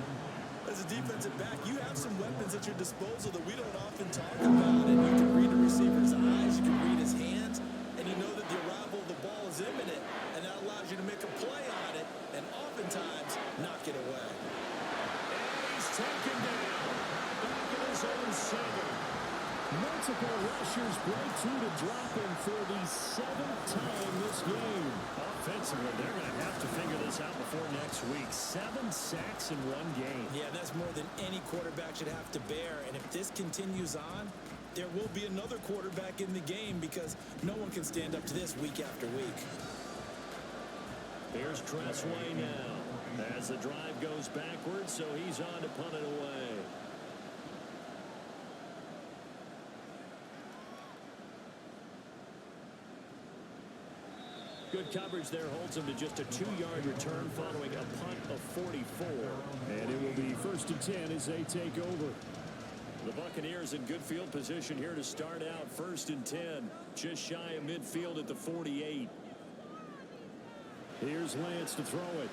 As a defensive back, you have some weapons at your disposal that we don't often talk about. And you can read a receiver's eyes, you can read his hands, and you know that the arrival of the ball is imminent. And that allows you to make a play on it and oftentimes knock it away. And he's taken down. Back in his own 7. Multiple rushers break through to drop him for the 7th time this game. Offensively, they're going to have to figure this out before next week. 7 sacks in one game. Yeah, that's more than any quarterback should have to bear. And if this continues on, there will be another quarterback in the game because no one can stand up to this week after week. Here's Tressway now as the drive goes backwards, so he's on to punt it away. Good coverage there holds him to just a 2-yard return following a punt of 44. And it will be 1st and 10 as they take over. The Buccaneers in good field position here to start out 1st and 10. Just shy of midfield at the 48. Here's Lance to throw it.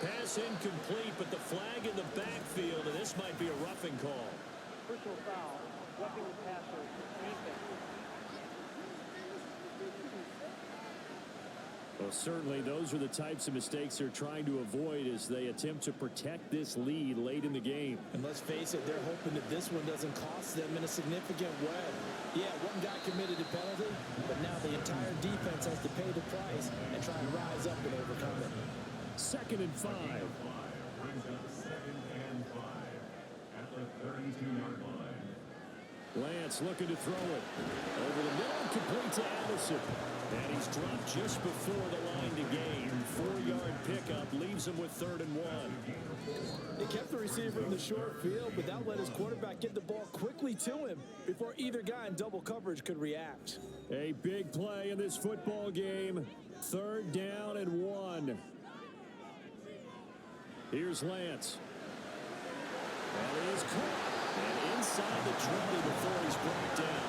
Pass incomplete, but the flag in the backfield, and this might be a roughing call. Personal foul, roughing the passer, defense. Well, certainly those are the types of mistakes they're trying to avoid as they attempt to protect this lead late in the game. And let's face it, they're hoping that this one doesn't cost them in a significant way. Yeah, one guy committed a penalty, but now the entire defense has to pay the price and try and rise up and overcome it. 2nd and 5. Brings up 2nd and 5 at the 32-yard line. Lance looking to throw it. Over the middle, complete to Addison. And he's dropped just before the line to gain. 4-yard pickup leaves him with 3rd and 1. They kept the receiver in the short field, but that let his quarterback get the ball quickly to him before either guy in double coverage could react. A big play in this football game. 3rd down and 1. Here's Lance. And he is caught. And inside the 20 before he's brought down.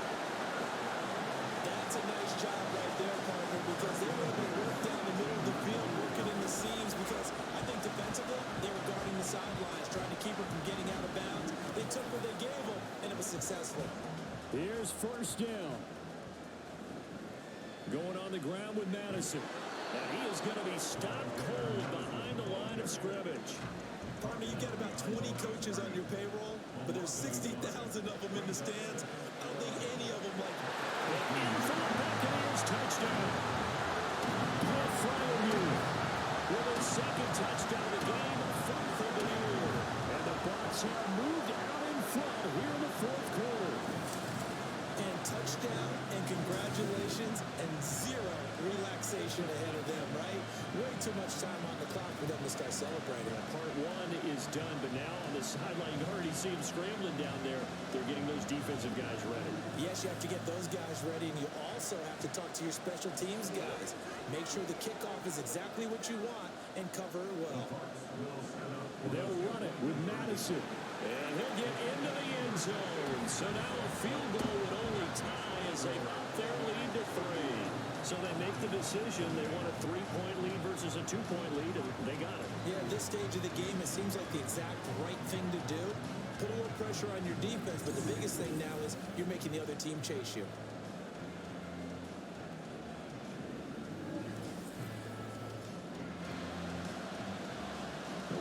That's a nice job right there, partner, because they were able to work down the middle of the field, working in the seams, because I think defensively, they were guarding the sidelines, trying to keep him from getting out of bounds. They took what they gave him, and it was successful. Here's 1st down. Going on the ground with Madison. And he is going to be stopped cold behind the line of scrimmage. Partner, you get about 20 coaches on your payroll, but there's 60,000 of them in the stands. I don't think any of them like it. And for the Buccaneers, touchdown. Paul Fryermuth with his 2nd touchdown of the game, 4th of the year. And the Bucs have moved out in front here in the 4th quarter. And touchdown, and congratulations, and 0 relaxation ahead of them, right? Way too much time on the clock for them to start celebrating. Part 1 is done, but now on the sideline, you already see them scrambling down there. They're getting those defensive guys ready. Yes, you have to get those guys ready, and you also have to talk to your special teams guys. Make sure the kickoff is exactly what you want and cover it well. They'll run it with Madison. And he'll get into the end zone. So now a field goal would only tie as they up their lead to 3. So they make the decision. They want a 3-point lead versus a 2-point lead, and they got it. Yeah, at this stage of the game, it seems like the exact right thing to do. Put a little pressure on your defense, but the biggest thing now is you're making the other team chase you.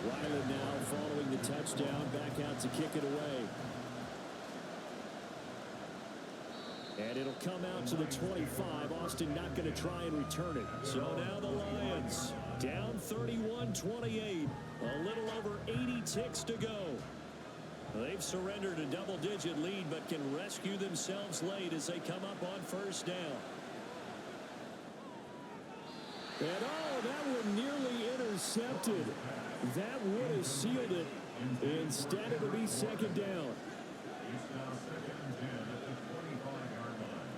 Ryland now following the touchdown, back out to kick it away. And it'll come out to the 25. Austin not going to try and return it. So now the Lions down 31-28. A little over 80 ticks to go. They've surrendered a double-digit lead, but can rescue themselves late as they come up on first down. And that one nearly intercepted. That would have sealed it. Instead, it'll be second down. It's now second and 10 at the 25-yard line.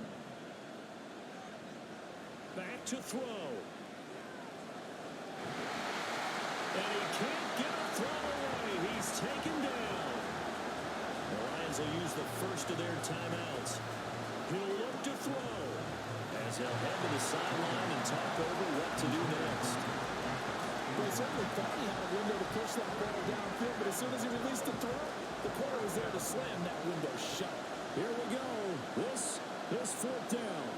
Back to throw. And he can't get a throw away. He's taken down. The Lions will use the first of their timeouts. He'll look to throw as they'll head to the sideline and talk over what to do next. They certainly thought he had a window to push that ball downfield, but as soon as he released the throw, the corner was there to slam that window shut. Here we go. This is fourth down.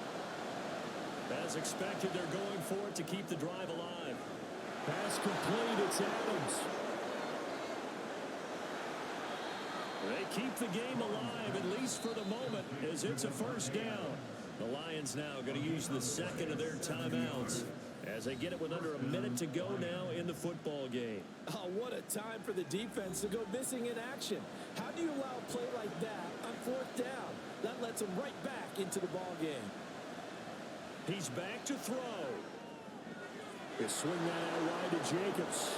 As expected, they're going for it to keep the drive alive. Pass complete. It's Adams. They keep the game alive, at least for the moment, as it's a first down. The Lions now going to use the second of their timeouts as they get it with under a minute to go now in the football game. Oh, what a time for the defense to go missing in action. How do you allow a play like that on fourth down? That lets them right back into the ball game. He's back to throw. He'll swing that out wide to Jacobs.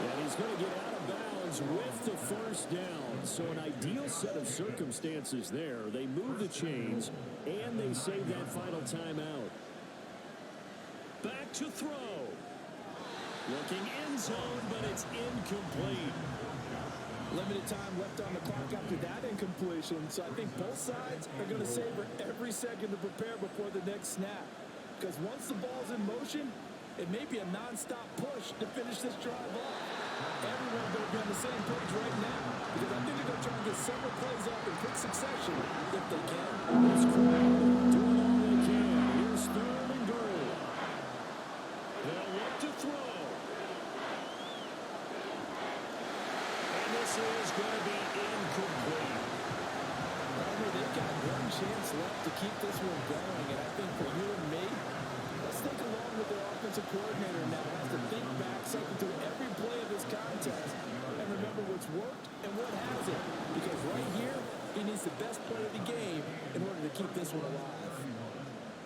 And he's going to get out of bounds with the first down. So an ideal set of circumstances there. They move the chains, and they save that final timeout. Back to throw. Looking end zone, but it's incomplete. Limited time left on the clock after that incompletion. So I think both sides are going to savor every second to prepare before the next snap. Because once the ball's in motion, it may be a non-stop push to finish this drive off. Everyone's going to be on the same page right now, because I think they're going to try and get several plays off in quick succession if they can. This crowd doing all they can. Here's third and goal. They'll look to throw. And this is going to be incomplete. They've got one chance left to keep this one going, and I think for you and me, let's think along with their offensive coordinator now. Has to think back, cycle through every play of this contest, and remember what's worked and what hasn't. Because right here, he needs the best play of the game in order to keep this one alive.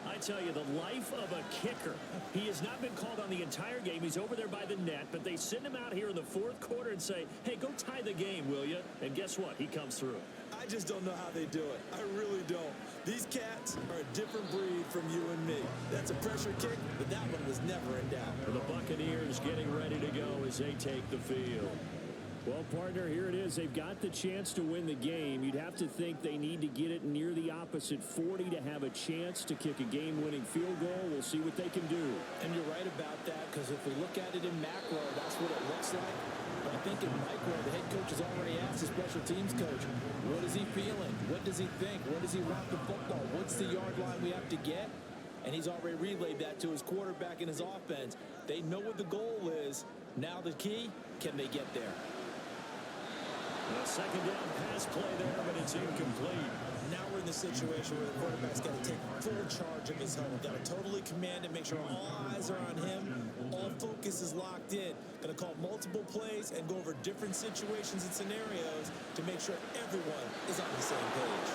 I tell you, the life of a kicker. He has not been called on the entire game. He's over there by the net, but they send him out here in the fourth quarter and say, hey, go tie the game, will you? And guess what? He comes through. I just don't know how they do it. I really don't. These cats are a different breed from you and me. That's a pressure kick, but that one was never in doubt. The Buccaneers getting ready to go as they take the field. Well, partner, here it is. They've got the chance to win the game. You'd have to think they need to get it near the opposite 40 to have a chance to kick a game-winning field goal. We'll see what they can do. And you're right about that, because if we look at it in macro, that's what it looks like. But I think in micro, the head coach has already asked the special teams coach, what is he feeling? What does he think? Where does he want the football? What's the yard line we have to get? And he's already relayed that to his quarterback and his offense. They know what the goal is. Now the key, can they get there? A second down pass play there, but it's incomplete. Now we're in the situation where the quarterback's got to take full charge of his huddle. Got to totally command it, make sure all eyes are on him. All focus is locked in. Going to call multiple plays and go over different situations and scenarios to make sure everyone is on the same page.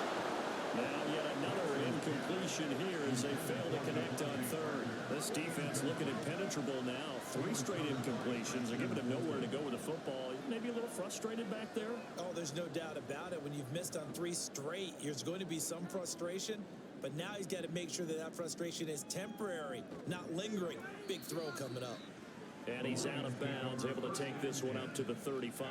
Now yet another incompletion here as they fail to connect on third. This defense looking impenetrable now. 3 straight incompletions. They're giving him nowhere to go with the football. Maybe a little frustrated back there. Oh, there's no doubt about it. When you've missed on 3 straight, there's going to be some frustration. But now he's got to make sure that that frustration is temporary, not lingering. Big throw coming up. And he's out of bounds, able to take this one up to the 35.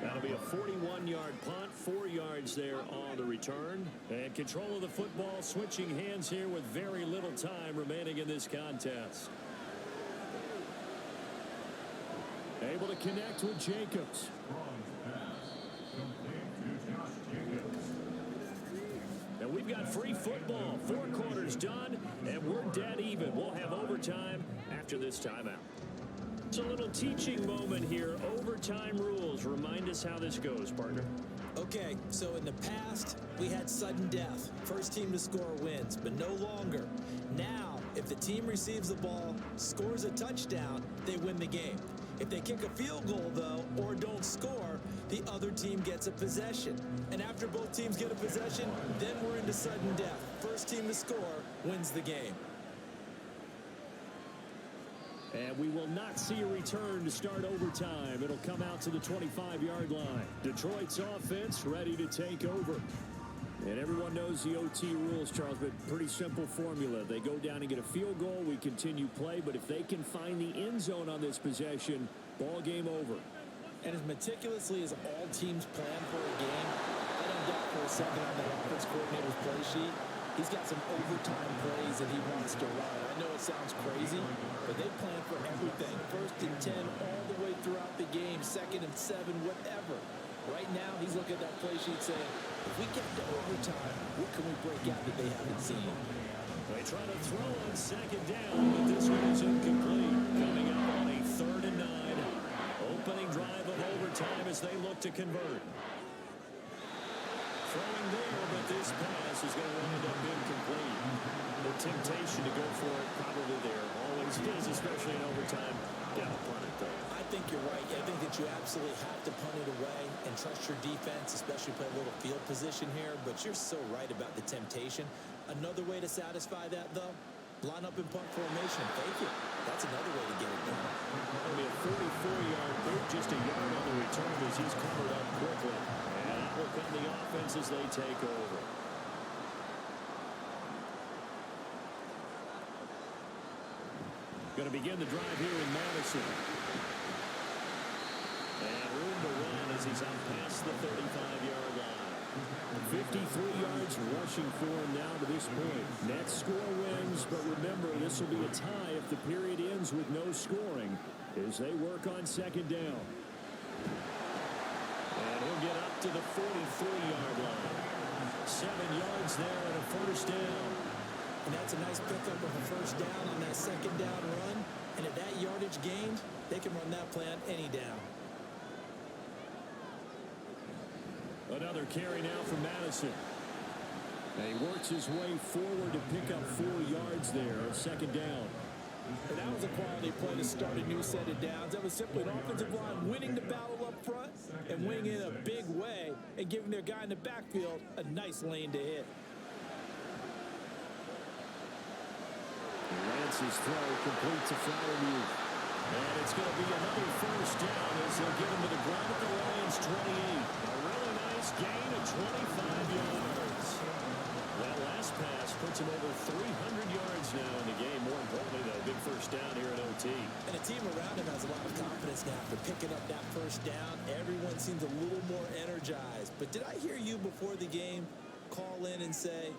That'll be a 41-yard punt, 4 yards there on the return. And control of the football switching hands here with very little time remaining in this contest. Able to connect with Jacobs. And we've got free football. 4 quarters done, and we're dead even. We'll have overtime after this timeout. It's a little teaching moment here. Overtime rules. Remind us how this goes, partner. Okay, so in the past, we had sudden death. First team to score wins, but no longer. Now, if the team receives the ball, scores a touchdown, they win the game. If they kick a field goal, though, or don't score, the other team gets a possession. And after both teams get a possession, then we're into sudden death. First team to score wins the game. And we will not see a return to start overtime. It'll come out to the 25-yard line. Detroit's offense ready to take over. And everyone knows the OT rules, Charles, but pretty simple formula. They go down and get a field goal, we continue play, but if they can find the end zone on this possession, ball game over. And as meticulously as all teams plan for a game, I don't doubt for a second on the offense coordinator's play sheet, he's got some overtime plays that he wants to run. I know it sounds crazy, but they plan for everything. 1st and 10 all the way throughout the game, 2nd and 7, whatever. Right now, he's looking at that play sheet saying, if we get to overtime, what can we break out that they haven't seen? They try to throw on 2nd down, but this one is incomplete. Coming up on a 3rd and 9. Opening drive of overtime as they look to convert. Throwing there, but this pass is going to wind up incomplete. The temptation to go for it probably there. Always is, especially in overtime. Got to punt it, though. I think you're right. I think that you absolutely have to punt it away and trust your defense, especially play a little field position here. But you're so right about the temptation. Another way to satisfy that, though, line up in punt formation and fake it. That's another way to get it done. It'll be a 44-yard boot, just a yard on the return as he's covered up quickly. And that will come the offense as they take over. Going to begin the drive here in Madison. And room to run as he's out past the 35-yard line. 53 yards rushing for him now to this point. Net score wins, but remember, this will be a tie if the period ends with no scoring as they work on 2nd down. And he'll get up to the 43-yard line. 7 yards there and a 1st down. And that's a nice pickup of a 1st down on that 2nd down run. And at that yardage gained, they can run that play on any down. Another carry now from Madison. And he works his way forward to pick up 4 yards there, 2nd down. And that was a quality play to start a new set of downs. That was simply an offensive line winning the battle up front and winning in a big way and giving their guy in the backfield a nice lane to hit. Lance's throw complete to Flowermuth. And it's going to be another 1st down as they'll get him to the ground at the Lions' 28. A really nice gain of 25 yards. That last pass puts him over 300 yards now in the game. More importantly, though, big 1st down here at OT. And the team around him has a lot of confidence now for picking up that 1st down. Everyone seems a little more energized. But did I hear you before the game call in and say,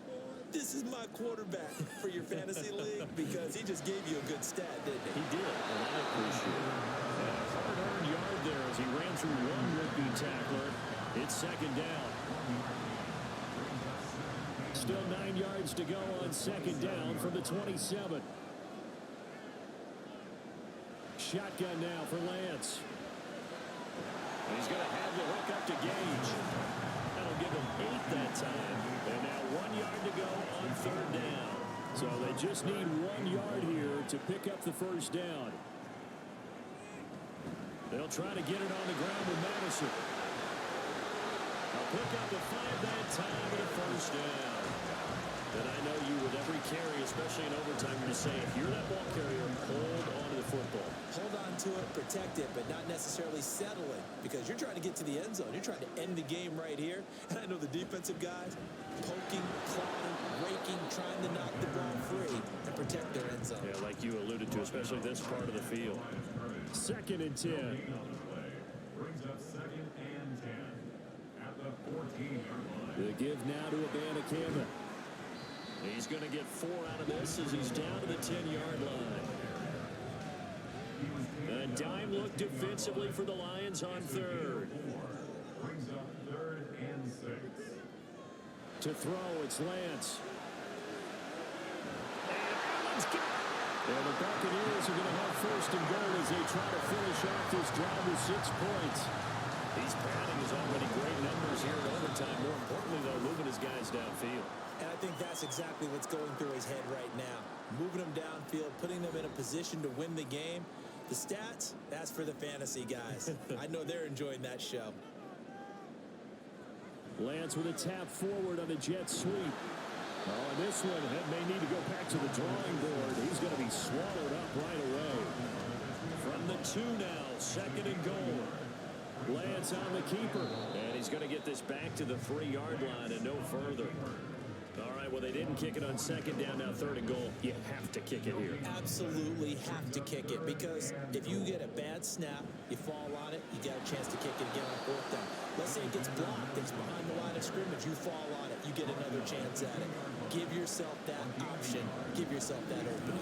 this is my quarterback for your fantasy league? Because he just gave you a good stat, didn't he? He did, and I appreciate it. And a hard-earned yard there as he ran through one would-be tackler. It's 2nd down. Still 9 yards to go on 2nd down from the 27. Shotgun now for Lance. And he's going to have the hook up to Gage. That'll give him 8 that time. And now 1 yard to go on 3rd down. So they just need 1 yard here to pick up the 1st down. They'll try to get it on the ground with Madison. They'll pick up the 5 that time and a 1st down. And I know you with every carry, especially in overtime, you're going to say, if you're that ball carrier, hold on to the football. Hold on to it, protect it, but not necessarily settle it, because you're trying to get to the end zone. You're trying to end the game right here. And I know the defensive guys poking, clawing, raking, trying to knock the ball free and protect their end zone. Yeah, like you alluded to, especially this part of the field. 2nd and 10. Brings up 2nd and 10. The give now to Abanikanda. He's going to get 4 out of this as he's down to the 10-yard line. A dime look defensively for the Lions on third. Brings up 3rd and 6. To throw, it's Lance. And the Buccaneers are going to have 1st and goal as they try to finish off this drive with 6 points. He's padding his already great numbers here in overtime. More importantly, though, moving his guys downfield. And I think that's exactly what's going through his head right now. Moving them downfield, putting them in a position to win the game. The stats, that's for the fantasy guys. I know they're enjoying that show. Lance with a tap forward on the jet sweep. Oh, and this one may need to go back to the drawing board. He's going to be swallowed up right away. From the 2 now, 2nd and goal. Lance on the keeper. And he's going to get this back to the 3-yard line and no further. All right, well, they didn't kick it on 2nd down, now 3rd and goal. You have to kick it here. Absolutely have to kick it, because if you get a bad snap, you fall on it, you got a chance to kick it again on 4th down. Let's say it gets blocked, it's behind the line of scrimmage, you fall on it, you get another chance at it. Give yourself that option, give yourself that opening.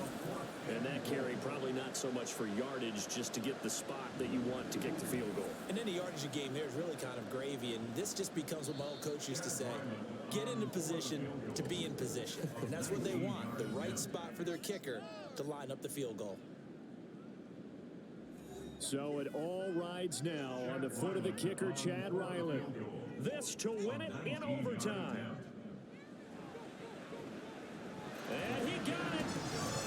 And that carry probably not so much for yardage, just to get the spot that you want to kick the field goal. And any yardage game there is really kind of gravy, and this just becomes what my old coach used to say. Get into position to be in position. And that's what they want, the right spot for their kicker to line up the field goal. So it all rides now on the foot of the kicker, Chad Riley. This to win it in overtime. And he got it.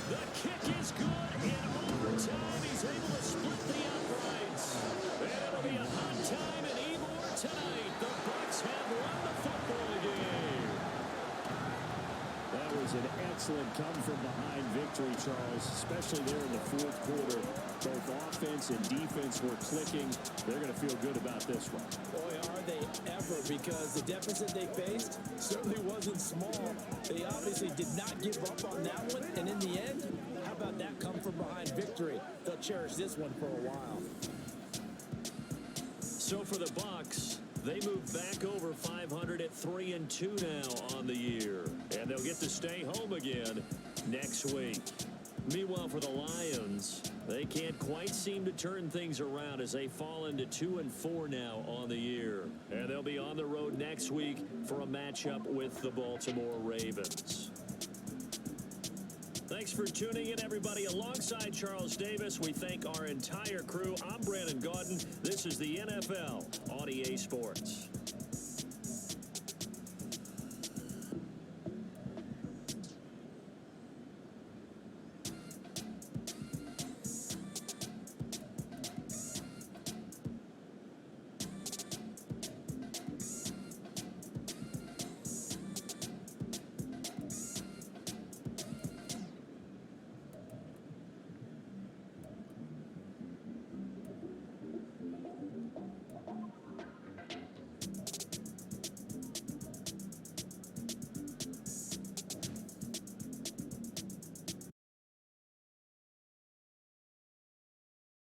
The kick is good in overtime. He's able to split the uprights. And it'll be a hot time in Ybor tonight. The Bucs have won the football game. That was an excellent come-from-behind victory, Charles, especially there in the 4th quarter. Both offense and defense were clicking. They're going to feel good about this one. Boy, are they ever, because the deficit they faced certainly wasn't small. They obviously did not give up on that one, and in the end, how about that come-from-behind victory? They'll cherish this one for a while. So for the Bucs, they move back over 500 at 3-2 now on the year. And they'll get to stay home again next week. Meanwhile, for the Lions, they can't quite seem to turn things around as they fall into 2-4 now on the year. And they'll be on the road next week for a matchup with the Baltimore Ravens. Thanks for tuning in, everybody. Alongside Charles Davis, we thank our entire crew. I'm Brandon Gaudin. This is the NFL on EA Sports.